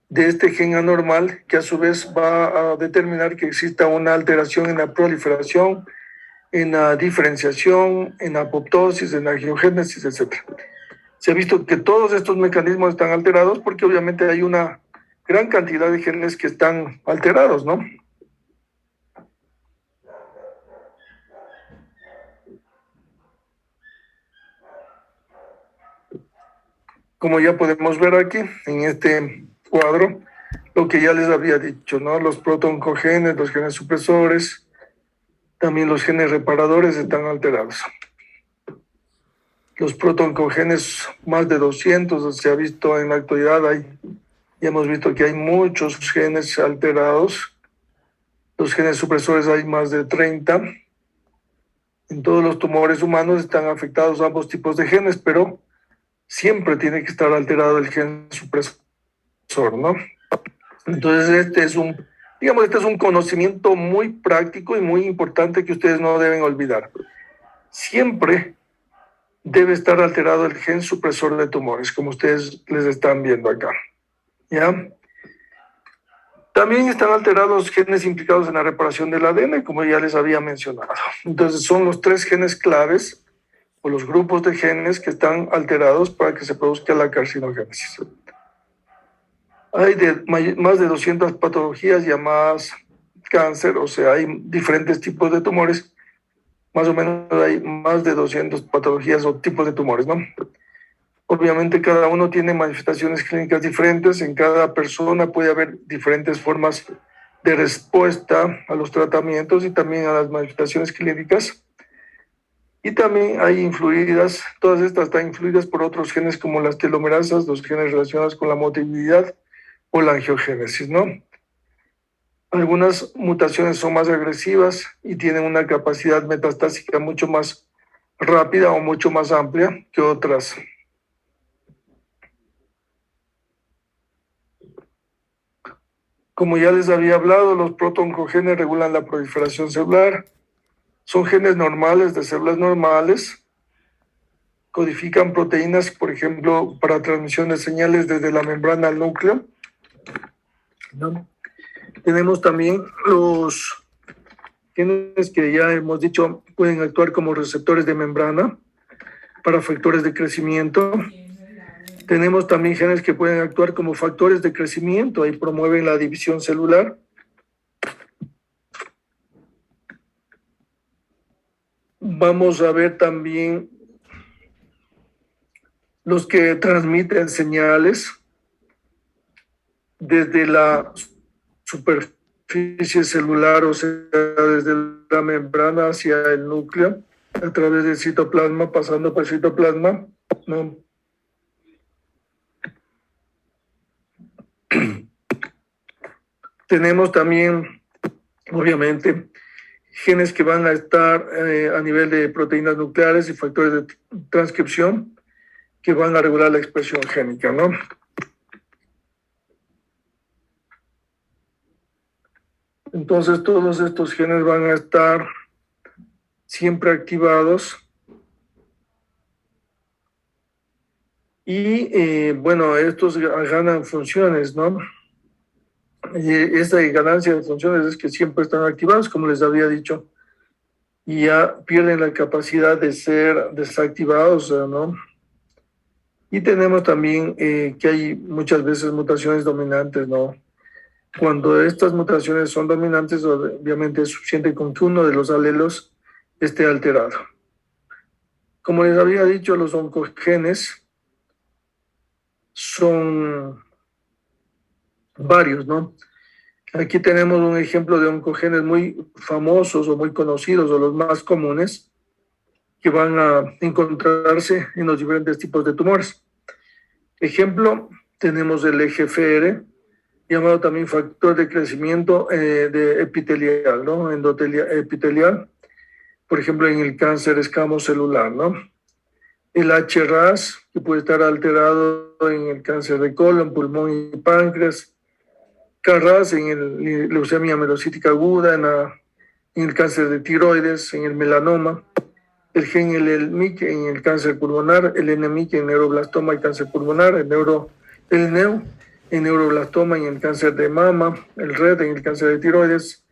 de este gen anormal, que a su vez va a determinar que exista una alteración en la proliferación, en la diferenciación, en la apoptosis, en la angiogénesis, etc. Se ha visto que todos estos mecanismos están alterados porque obviamente hay una gran cantidad de genes que están alterados, ¿no? Como ya podemos ver aquí en este cuadro, lo que ya les había dicho, ¿no? Los protoncogenes, los genes supresores, también los genes reparadores están alterados. Los protoncogenes, más de 200, se ha visto en la actualidad, ya hemos visto que hay muchos genes alterados. Los genes supresores hay más de 30. En todos los tumores humanos están afectados ambos tipos de genes, pero siempre tiene que estar alterado el gen supresor, ¿no? Entonces, este es un conocimiento muy práctico y muy importante que ustedes no deben olvidar. Siempre debe estar alterado el gen supresor de tumores, como ustedes les están viendo acá, ¿ya? También están alterados los genes implicados en la reparación del ADN, como ya les había mencionado. Entonces, son los 3 genes claves o los grupos de genes que están alterados para que se produzca la carcinogénesis. Hay más de 200 patologías llamadas cáncer, o sea, hay diferentes tipos de tumores. Más o menos hay más de 200 patologías o tipos de tumores, ¿no? Obviamente cada uno tiene manifestaciones clínicas diferentes. En cada persona puede haber diferentes formas de respuesta a los tratamientos y también a las manifestaciones clínicas. Y también todas estas están influidas por otros genes como las telomerasas, los genes relacionados con la motilidad o la angiogénesis, ¿no? Algunas mutaciones son más agresivas y tienen una capacidad metastásica mucho más rápida o mucho más amplia que otras. Como ya les había hablado, los protoncogenes regulan la proliferación celular. Son genes normales de células normales. Codifican proteínas, por ejemplo, para transmisión de señales desde la membrana al núcleo, ¿no? Tenemos también los genes que ya hemos dicho pueden actuar como receptores de membrana para factores de crecimiento. Tenemos también genes que pueden actuar como factores de crecimiento y promueven la división celular. Vamos a ver también los que transmiten señales desde la superficie celular, o sea, desde la membrana hacia el núcleo, a través del citoplasma, pasando por el citoplasma, ¿no? Tenemos también, obviamente, genes que van a estar a nivel de proteínas nucleares y factores de transcripción que van a regular la expresión génica, ¿no? Entonces, todos estos genes van a estar siempre activados. Y, bueno, estos ganan funciones, ¿no? Y esta ganancia de funciones es que siempre están activados, como les había dicho, y ya pierden la capacidad de ser desactivados, ¿no? Y tenemos también que hay muchas veces mutaciones dominantes, ¿no? Cuando estas mutaciones son dominantes, obviamente es suficiente con que uno de los alelos esté alterado. Como les había dicho, los oncogenes son varios, ¿no? Aquí tenemos un ejemplo de oncogenes muy famosos o muy conocidos o los más comunes que van a encontrarse en los diferentes tipos de tumores. Ejemplo, tenemos el EGFR, llamado también factor de crecimiento de epitelial, ¿no? Epitelial, por ejemplo, en el cáncer escamocelular, ¿no? El HRAS, que puede estar alterado en el cáncer de colon, pulmón y páncreas. KRAS en el leucemia mielocítica aguda, en el cáncer de tiroides, en el melanoma. El gen MYC en el cáncer pulmonar, el NMYC en neuroblastoma y cáncer pulmonar, el NEU en neuroblastoma y en el cáncer de mama, el RED en el cáncer de tiroides,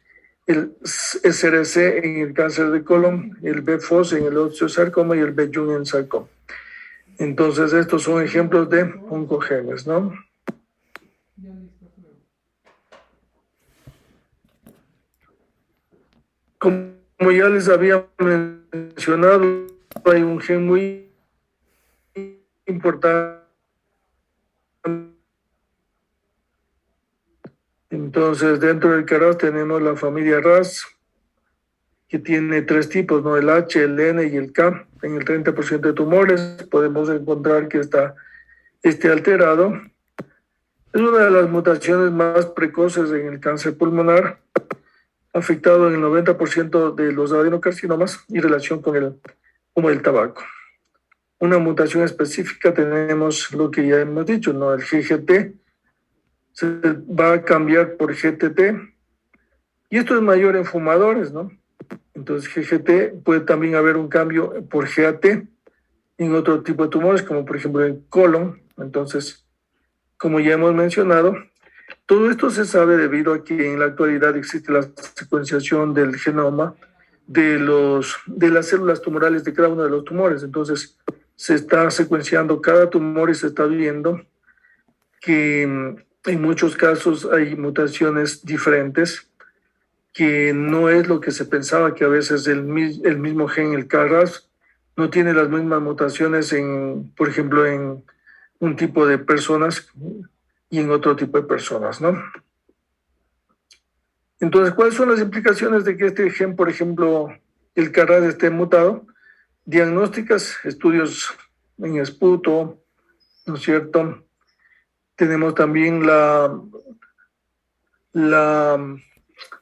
el SRC en el cáncer de colon, el BFOS en el osteosarcoma y el BJUN en el sarcoma. Entonces, estos son ejemplos de oncogenes, ¿no? Como ya les había mencionado, hay un gen muy importante. Entonces, dentro del KRAS tenemos la familia RAS, que tiene 3 tipos, ¿no? El H, el N y el K. En el 30% de tumores podemos encontrar que esté alterado. Es una de las mutaciones más precoces en el cáncer pulmonar, afectado en el 90% de los adenocarcinomas y relación con el humo del tabaco. Una mutación específica tenemos lo que ya hemos dicho, ¿no? El GGT se va a cambiar por GTT y esto es mayor en fumadores, ¿no? Entonces GGT puede también haber un cambio por GAT en otro tipo de tumores, como por ejemplo el colon. Entonces, como ya hemos mencionado, todo esto se sabe debido a que en la actualidad existe la secuenciación del genoma de las células tumorales de cada uno de los tumores. Entonces, se está secuenciando cada tumor y se está viendo que en muchos casos hay mutaciones diferentes, que no es lo que se pensaba, que a veces el mismo gen, el KRAS, no tiene las mismas mutaciones por ejemplo, en un tipo de personas y en otro tipo de personas, ¿no? Entonces, ¿cuáles son las implicaciones de que este gen, por ejemplo, el KRAS esté mutado? Diagnósticas, estudios en esputo, ¿no es cierto? Tenemos también la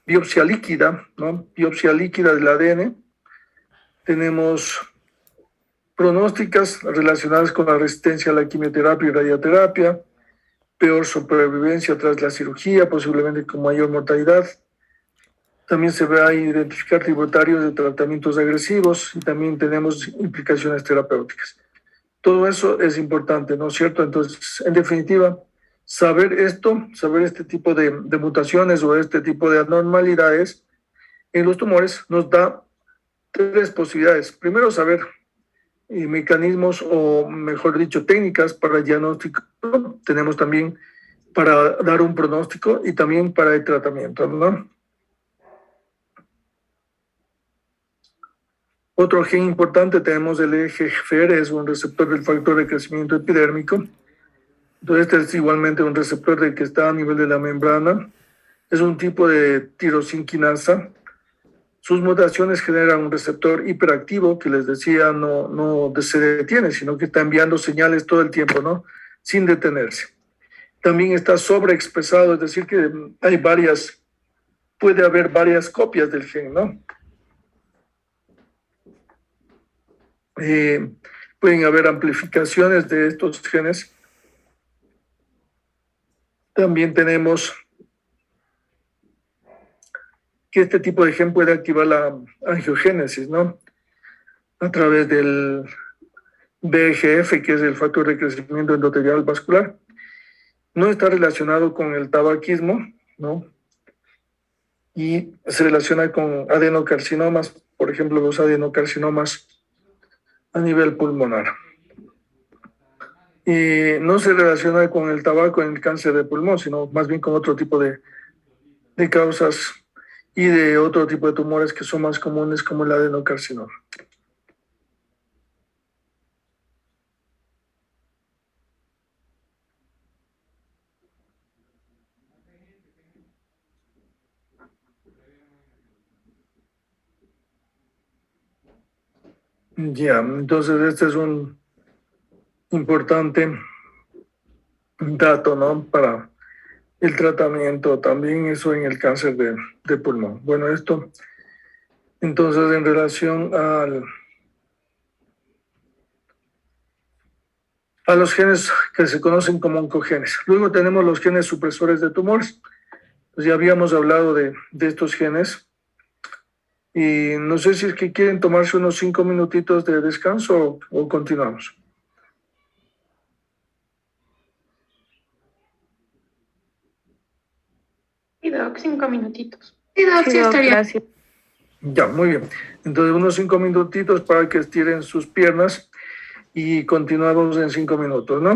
biopsia líquida, ¿no? Biopsia líquida del ADN. Tenemos pronósticas relacionadas con la resistencia a la quimioterapia y radioterapia, peor supervivencia tras la cirugía, posiblemente con mayor mortalidad. También se va a identificar tributarios de tratamientos agresivos y también tenemos implicaciones terapéuticas. Todo eso es importante, ¿no es cierto? Entonces, en definitiva, saber este tipo de mutaciones o este tipo de anormalidades en los tumores nos da 3 posibilidades. Primero, saber mecanismos o, mejor dicho, técnicas para el diagnóstico. Tenemos también para dar un pronóstico y también para el tratamiento, ¿no? Otro gen importante tenemos el EGFR, es un receptor del factor de crecimiento epidérmico. Entonces, este es igualmente un receptor que está a nivel de la membrana. Es un tipo de tirosinquinasa. Sus mutaciones generan un receptor hiperactivo que les decía no se detiene, sino que está enviando señales todo el tiempo, ¿no? Sin detenerse. También está sobreexpresado, es decir, que puede haber varias copias del gen, ¿no? Pueden haber amplificaciones de estos genes. También tenemos que este tipo de gen puede activar la angiogénesis, ¿no? A través del VEGF, que es el factor de crecimiento endotelial vascular. No está relacionado con el tabaquismo, ¿no? Y se relaciona con adenocarcinomas, por ejemplo, los adenocarcinomas a nivel pulmonar. Y no se relaciona con el tabaco en el cáncer de pulmón, sino más bien con otro tipo de causas y de otro tipo de tumores que son más comunes como el adenocarcinoma. Ya, entonces este es un importante dato, ¿no? Para el tratamiento, también eso en el cáncer de pulmón. Bueno, esto entonces en relación a los genes que se conocen como oncogenes. Luego tenemos los genes supresores de tumores. Pues ya habíamos hablado de estos genes y no sé si es que quieren tomarse unos 5 minutitos de descanso o continuamos. Sí, Doc, 5 minutitos. Sí, Doc, Sí, sí Doc, estaría. gracias. Ya, muy bien. Entonces unos 5 minutitos para que estiren sus piernas y continuamos en 5 minutos, ¿no?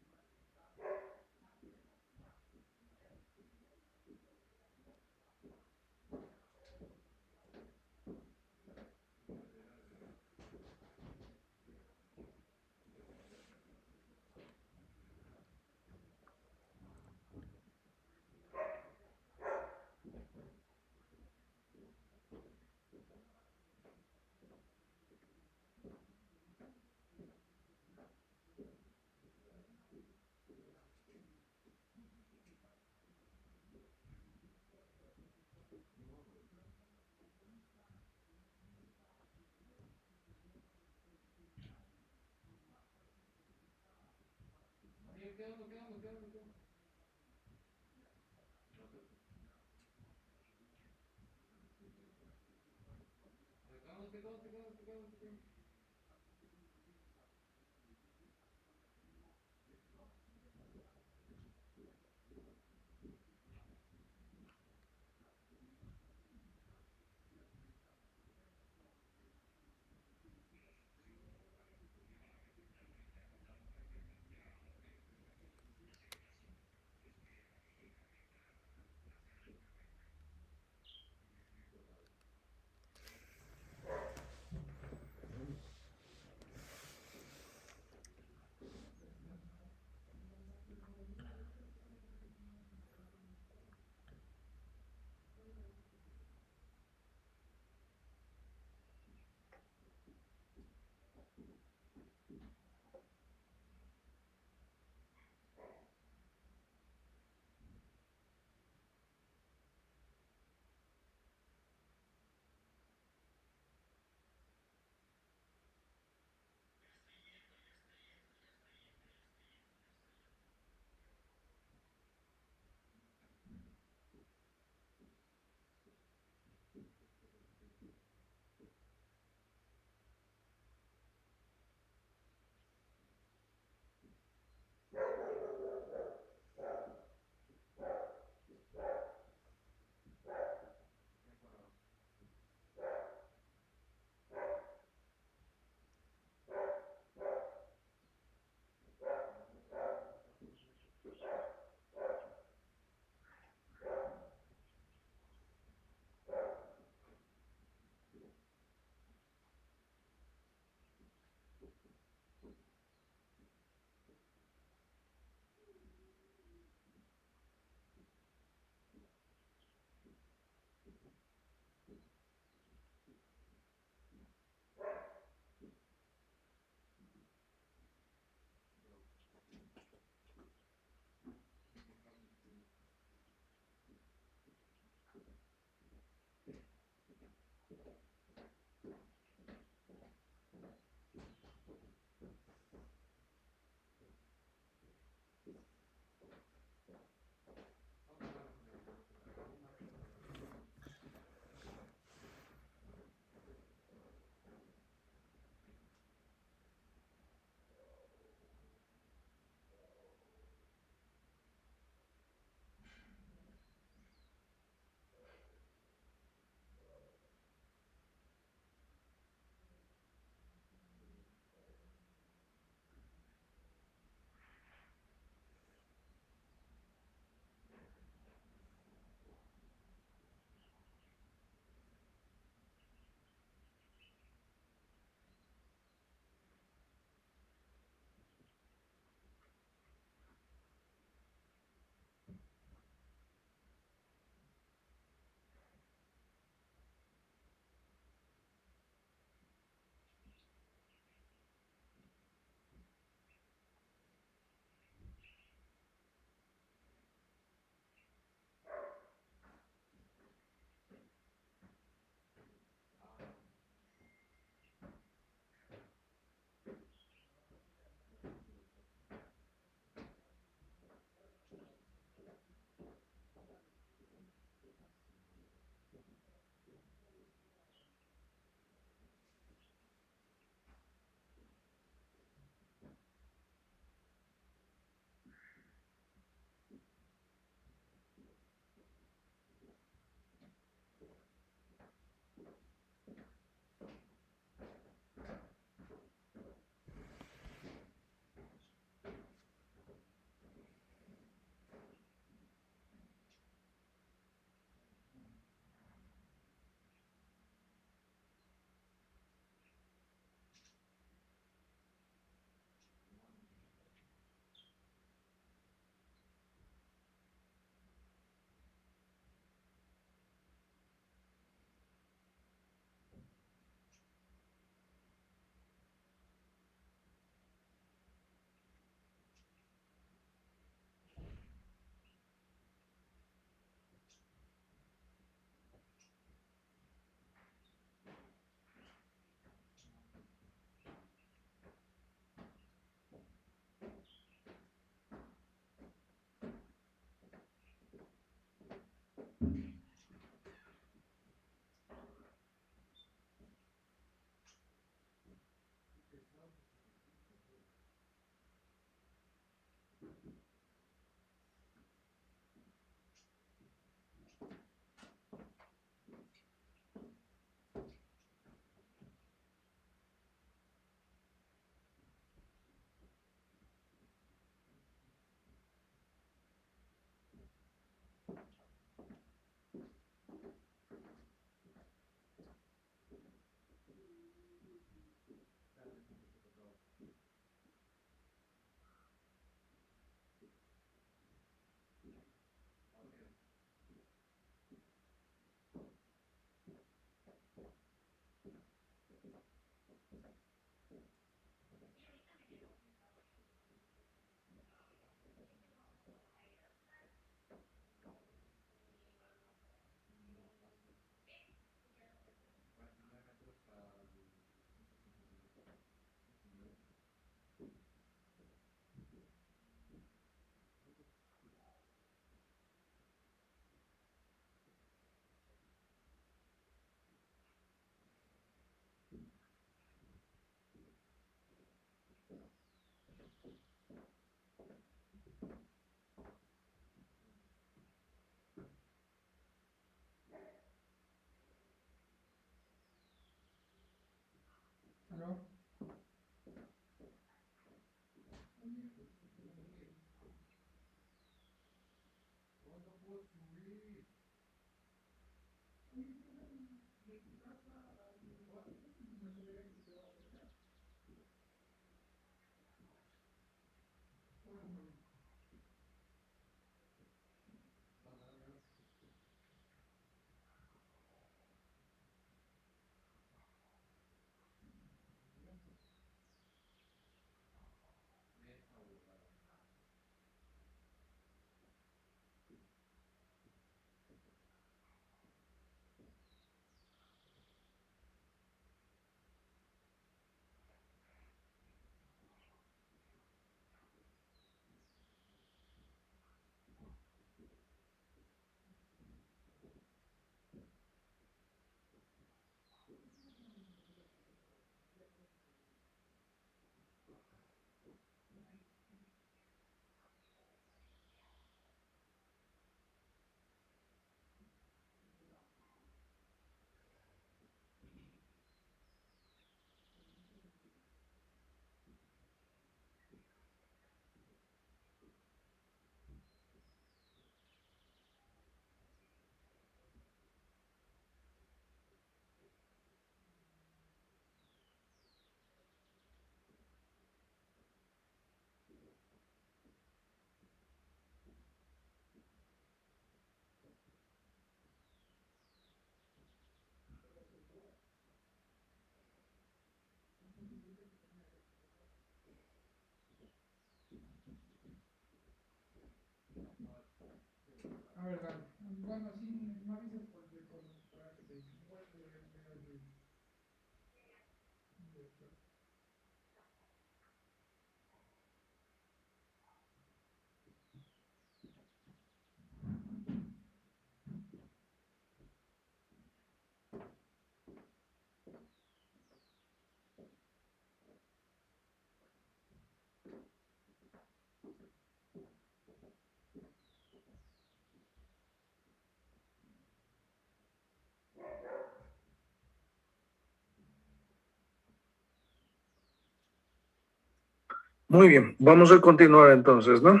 Muy bien, vamos a continuar entonces, ¿no?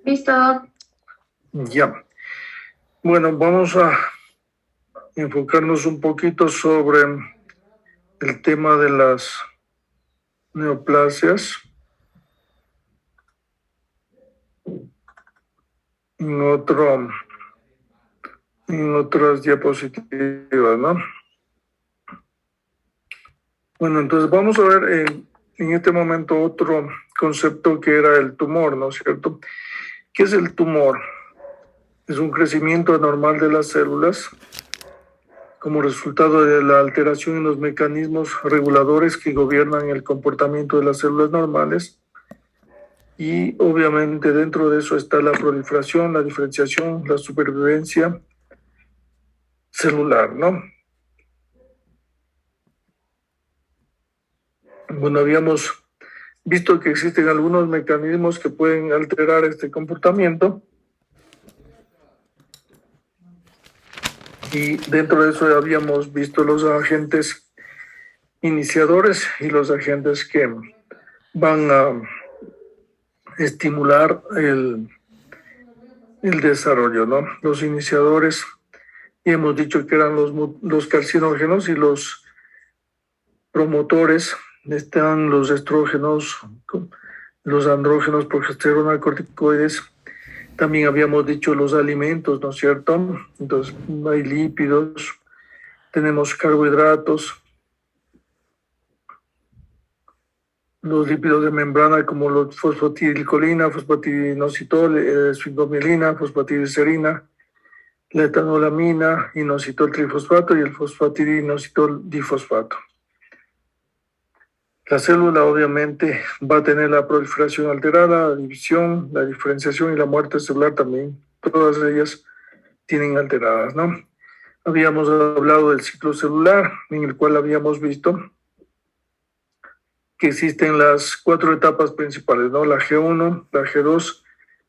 Listo, Doc. Ya. Bueno, vamos a enfocarnos un poquito sobre el tema de las neoplasias en en otras diapositivas, ¿no? Bueno, entonces vamos a ver en este momento otro concepto que era el tumor, ¿no es cierto? ¿Qué es el tumor? Es un crecimiento anormal de las células como resultado de la alteración en los mecanismos reguladores que gobiernan el comportamiento de las células normales. Y obviamente dentro de eso está la proliferación, la diferenciación, la supervivencia celular, ¿no? Bueno, habíamos visto que existen algunos mecanismos que pueden alterar este comportamiento y dentro de eso habíamos visto los agentes iniciadores y los agentes que van a estimular el desarrollo, ¿no? Los iniciadores, y hemos dicho que eran los carcinógenos y los promotores, están los estrógenos, los andrógenos, progesterona, corticoides. También habíamos dicho los alimentos, ¿no es cierto? Entonces hay lípidos, tenemos carbohidratos, los lípidos de membrana como los fosfatidilcolina, fosfatidinoxitol, sfingomielina, fosfatidilcerina, la etanolamina, inositol trifosfato y el fosfatidinoxitol difosfato. La célula obviamente va a tener la proliferación alterada, la división, la diferenciación y la muerte celular también. Todas ellas tienen alteradas, ¿no? Habíamos hablado del ciclo celular, en el cual habíamos visto que existen las 4 etapas principales, ¿no? La G1, la G2,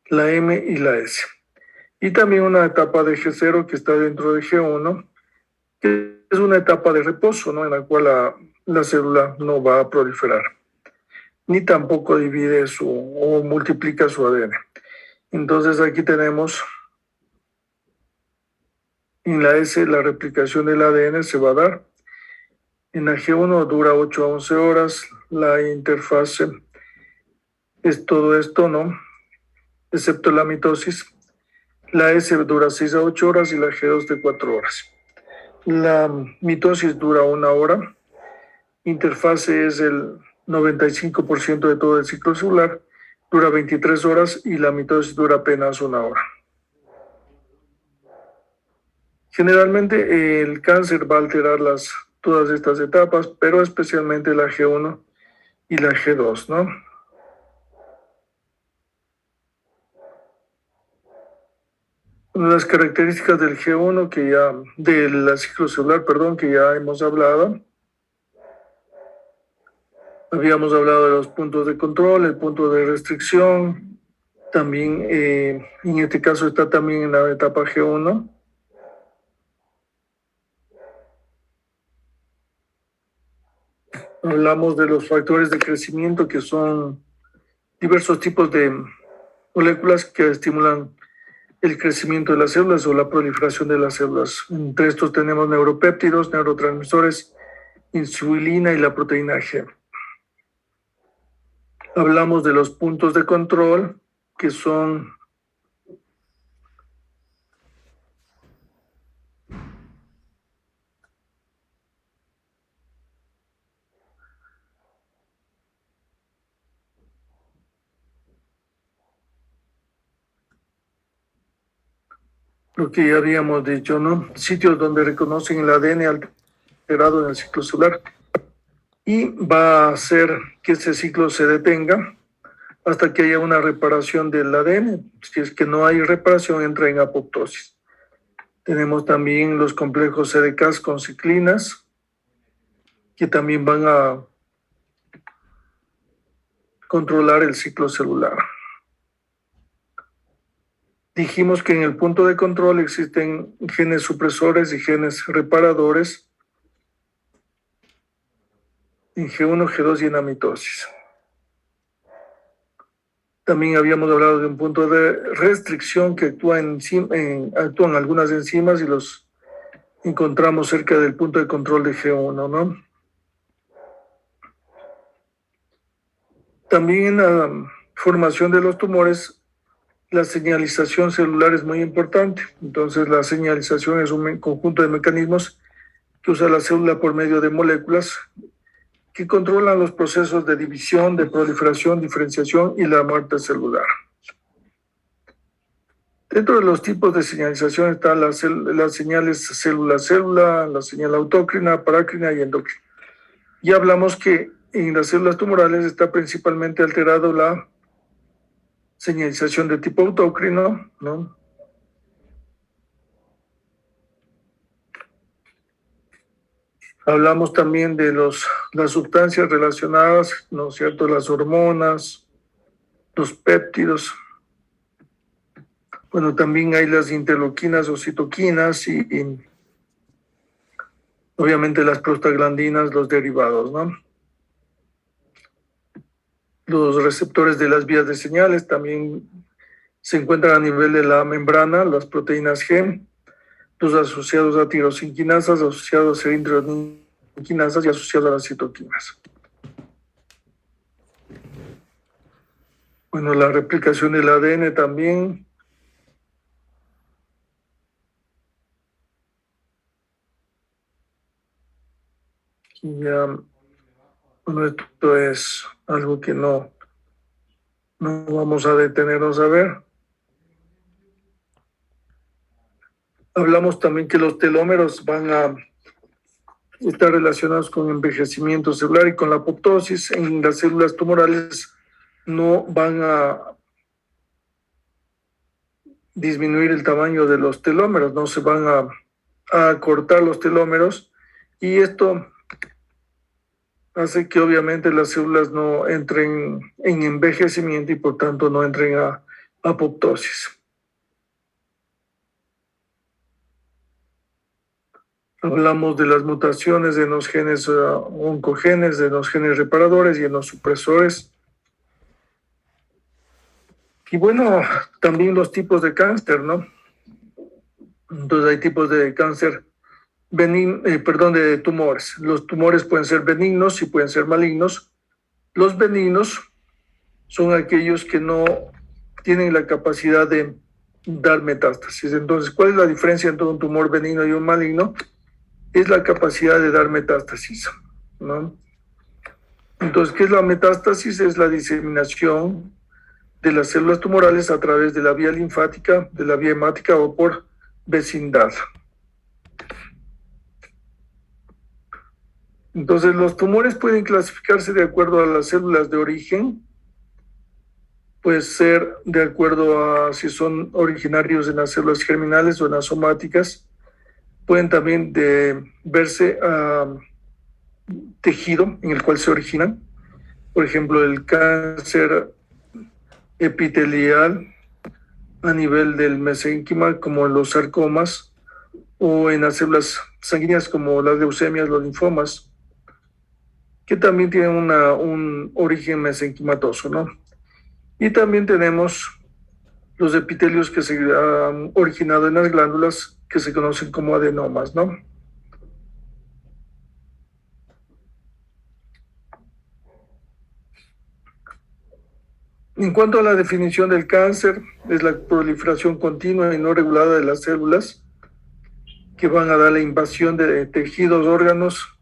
la M y la S. Y también una etapa de G0 que está dentro de G1, que es una etapa de reposo, ¿no? En la cual la célula no va a proliferar, ni tampoco divide o multiplica su ADN. Entonces aquí tenemos en la S la replicación del ADN se va a dar. En la G1 dura 8 a 11 horas, la interfase es todo esto, ¿no? Excepto la mitosis. La S dura 6 a 8 horas y la G2 de 4 horas. La mitosis dura 1 hora. Interfase es el 95% de todo el ciclo celular, dura 23 horas y la mitosis dura apenas 1 hora. Generalmente el cáncer va a alterar todas estas etapas, pero especialmente la G1 y la G2, ¿no? Una de las características del G1 del ciclo celular, perdón, que ya hemos hablado. Habíamos hablado de los puntos de control, el punto de restricción. También, en este caso está también en la etapa G1. Hablamos de los factores de crecimiento, que son diversos tipos de moléculas que estimulan el crecimiento de las células o la proliferación de las células. Entre estos tenemos neuropéptidos, neurotransmisores, insulina y la proteína G. Hablamos de los puntos de control, que son lo que ya habíamos dicho, ¿no? Sitios donde reconocen el ADN alterado en el ciclo celular y va a hacer que ese ciclo se detenga hasta que haya una reparación del ADN. Si es que no hay reparación, entra en apoptosis. Tenemos también los complejos CDK con ciclinas, que también van a controlar el ciclo celular. Dijimos que en el punto de control existen genes supresores y genes reparadores en G1, G2 y en amitosis. También habíamos hablado de un punto de restricción que actúan algunas enzimas y los encontramos cerca del punto de control de G1, ¿no? También en la formación de los tumores, la señalización celular es muy importante. Entonces, la señalización es un conjunto de mecanismos que usa la célula por medio de moléculas que controlan los procesos de división, de proliferación, diferenciación y la muerte celular. Dentro de los tipos de señalización están las señales célula-célula, la señal autócrina, parácrina y endocrina. Ya hablamos que en las células tumorales está principalmente alterado la señalización de tipo autócrino, ¿no? Hablamos también de las sustancias relacionadas, ¿no es cierto? Las hormonas, los péptidos. Bueno, también hay las interleuquinas o citoquinas y obviamente las prostaglandinas, los derivados, ¿no? Los receptores de las vías de señales también se encuentran a nivel de la membrana, las proteínas G, los asociados a tirosinquinasas, asociados a intraquinasas y asociados a las citoquinas. Bueno, la replicación del ADN también. Y ya, bueno, esto es algo que no vamos a detenernos a ver. Hablamos también que los telómeros van a estar relacionados con envejecimiento celular y con la apoptosis. En las células tumorales no van a disminuir el tamaño de los telómeros, no se van a acortar los telómeros, y esto hace que obviamente las células no entren en envejecimiento y por tanto no entren a apoptosis. Hablamos de las mutaciones en los genes oncogenes, de los genes reparadores y en los supresores. Y bueno, también los tipos de cáncer, ¿no? Entonces hay tipos de cáncer de tumores. Los tumores pueden ser benignos y pueden ser malignos. Los benignos son aquellos que no tienen la capacidad de dar metástasis. Entonces, ¿cuál es la diferencia entre un tumor benigno y un maligno? Es la capacidad de dar metástasis, ¿no? Entonces, ¿qué es la metástasis? Es la diseminación de las células tumorales a través de la vía linfática, de la vía hemática o por vecindad. Entonces, los tumores pueden clasificarse de acuerdo a las células de origen, puede ser de acuerdo a si son originarios en las células germinales o en las somáticas. Pueden también verse tejido en el cual se originan. Por ejemplo, el cáncer epitelial a nivel del mesénquima, como los sarcomas, o en las células sanguíneas como las leucemias, los linfomas, que también tienen un origen mesenquimatoso, ¿no? Y también tenemos los epitelios que se han originado en las glándulas, que se conocen como adenomas, ¿no? En cuanto a la definición del cáncer, es la proliferación continua y no regulada de las células que van a dar la invasión de tejidos, órganos,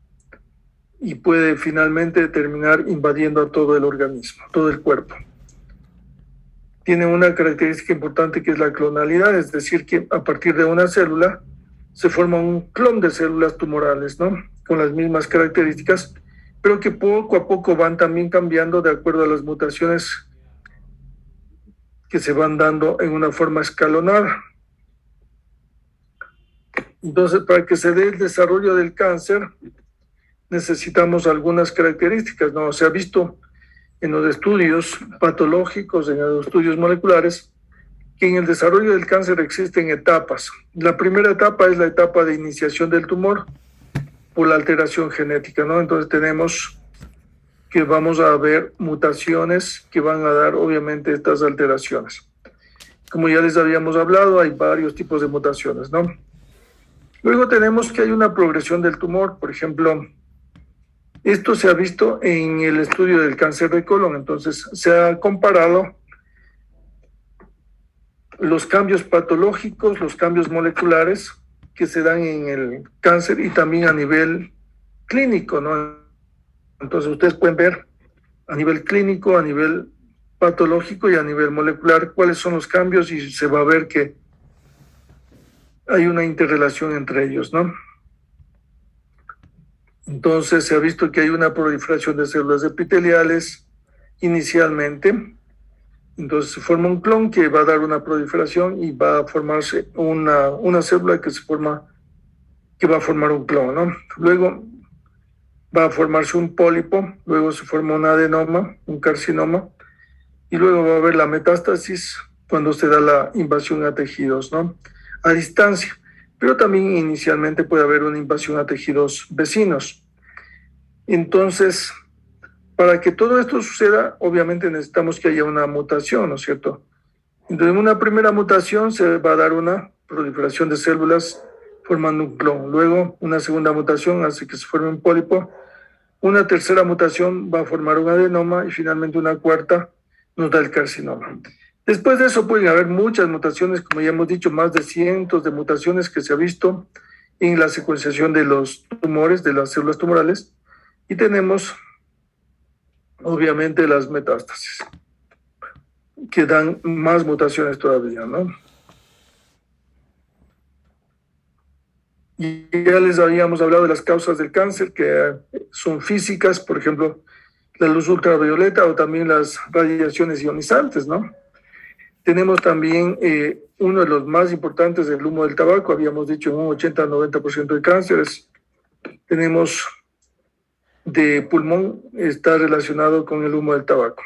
y puede finalmente terminar invadiendo a todo el organismo, todo el cuerpo. tienen una característica importante que es la clonalidad, es decir, que a partir de una célula se forma un clon de células tumorales, ¿no? Con las mismas características, pero que poco a poco van también cambiando de acuerdo a las mutaciones que se van dando en una forma escalonada. Entonces, para que se dé el desarrollo del cáncer, necesitamos algunas características, ¿no? Se ha visto en los estudios patológicos, en los estudios moleculares, que en el desarrollo del cáncer existen etapas. La primera etapa es la etapa de iniciación del tumor por la alteración genética, ¿no? Entonces tenemos que vamos a ver mutaciones que van a dar obviamente estas alteraciones. Como ya les habíamos hablado, hay varios tipos de mutaciones, ¿no? Luego tenemos que hay una progresión del tumor, por ejemplo, esto se ha visto en el estudio del cáncer de colon, entonces se ha comparado los cambios patológicos, los cambios moleculares que se dan en el cáncer y también a nivel clínico, ¿no? Entonces ustedes pueden ver a nivel clínico, a nivel patológico y a nivel molecular cuáles son los cambios y se va a ver que hay una interrelación entre ellos, ¿no? Entonces se ha visto que hay una proliferación de células epiteliales inicialmente. Entonces se forma un clon que va a dar una proliferación y va a formarse una célula que va a formar un clon, ¿no? Luego va a formarse un pólipo, luego se forma un adenoma, un carcinoma, y luego va a haber la metástasis cuando se da la invasión a tejidos, ¿no? A distancia. Pero también inicialmente puede haber una invasión a tejidos vecinos. Entonces, para que todo esto suceda, obviamente necesitamos que haya una mutación, ¿no es cierto? Entonces, en una primera mutación se va a dar una proliferación de células formando un clon. Luego, una segunda mutación hace que se forme un pólipo. Una tercera mutación va a formar un adenoma y finalmente una cuarta nos da el carcinoma. Después de eso pueden haber muchas mutaciones, como ya hemos dicho, más de cientos de mutaciones que se ha visto en la secuenciación de los tumores, de las células tumorales, y tenemos obviamente las metástasis, que dan más mutaciones todavía, ¿no? Y ya les habíamos hablado de las causas del cáncer, que son físicas, por ejemplo, la luz ultravioleta o también las radiaciones ionizantes, ¿no? Tenemos también uno de los más importantes, el humo del tabaco, habíamos dicho un 80-90% de cánceres. Tenemos de pulmón, está relacionado con el humo del tabaco.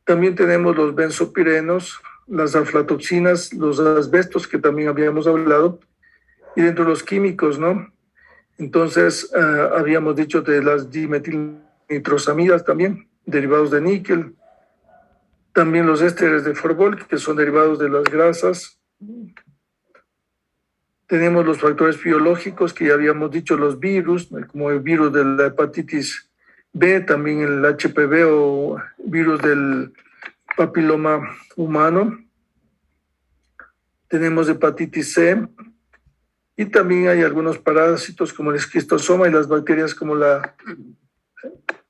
También tenemos los benzopirenos, las aflatoxinas, los asbestos, que también habíamos hablado, y dentro de los químicos, ¿no? Entonces, habíamos dicho de las dimetilnitrosamidas también, derivados de níquel. También los ésteres de Forbol, que son derivados de las grasas. Tenemos los factores biológicos, que ya habíamos dicho, los virus, como el virus de la hepatitis B, también el HPV o virus del papiloma humano. Tenemos hepatitis C. Y también hay algunos parásitos como el esquistosoma y las bacterias como la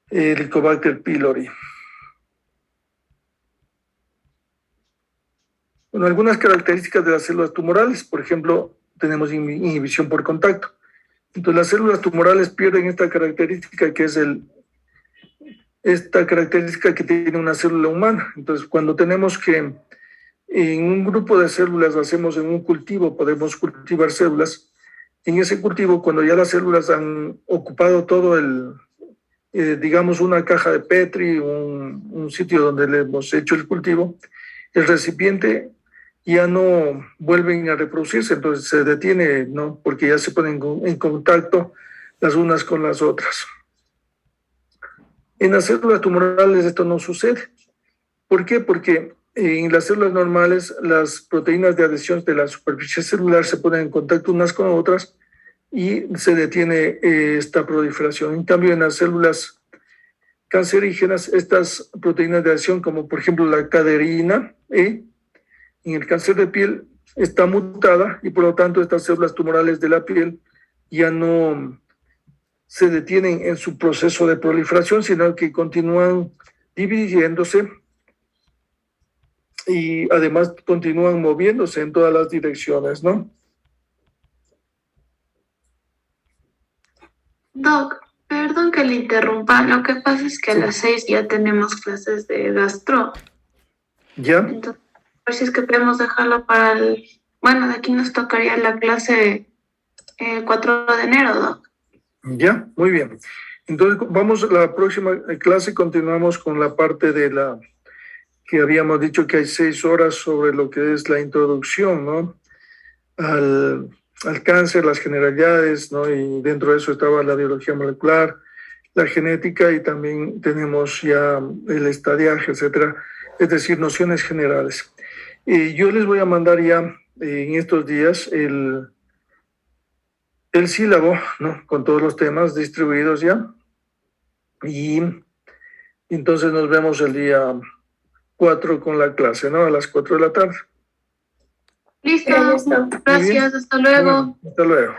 Helicobacter pylori. Bueno, algunas características de las células tumorales, por ejemplo, tenemos inhibición por contacto. Entonces, las células tumorales pierden esta característica que es esta característica que tiene una célula humana. Entonces, cuando tenemos que en un grupo de células hacemos en un cultivo, podemos cultivar células. En ese cultivo, cuando ya las células han ocupado todo digamos, una caja de Petri, un sitio donde le hemos hecho el cultivo, el recipiente ya no vuelven a reproducirse, entonces se detiene, ¿no? Porque ya se ponen en contacto las unas con las otras. En las células tumorales esto no sucede. ¿Por qué? Porque en las células normales las proteínas de adhesión de la superficie celular se ponen en contacto unas con otras y se detiene esta proliferación. En cambio, en las células cancerígenas, estas proteínas de adhesión, como por ejemplo la caderina E, en el cáncer de piel está mutada y por lo tanto estas células tumorales de la piel ya no se detienen en su proceso de proliferación, sino que continúan dividiéndose y además continúan moviéndose en todas las direcciones, ¿no? Doc, perdón que le interrumpa. Lo que pasa es que a Sí. las 6 ya tenemos clases de gastro. ¿Ya? Entonces, a ver si es que podemos dejarlo para el... Bueno, de aquí nos tocaría la clase el 4 de enero, Doc. Ya, muy bien. Entonces, vamos a la próxima clase, continuamos con la parte de la que habíamos dicho que hay 6 horas sobre lo que es la introducción, ¿no? Al cáncer, las generalidades, ¿no? Y dentro de eso estaba la biología molecular, la genética y también tenemos ya el estadiaje, etcétera, es decir, nociones generales. Y yo les voy a mandar ya en estos días el sílabo, ¿no? Con todos los temas distribuidos ya. Y entonces nos vemos el día 4 con la clase, ¿no? A las 4 de la tarde. Listo. Listo. Gracias. Hasta luego. Bueno, hasta luego.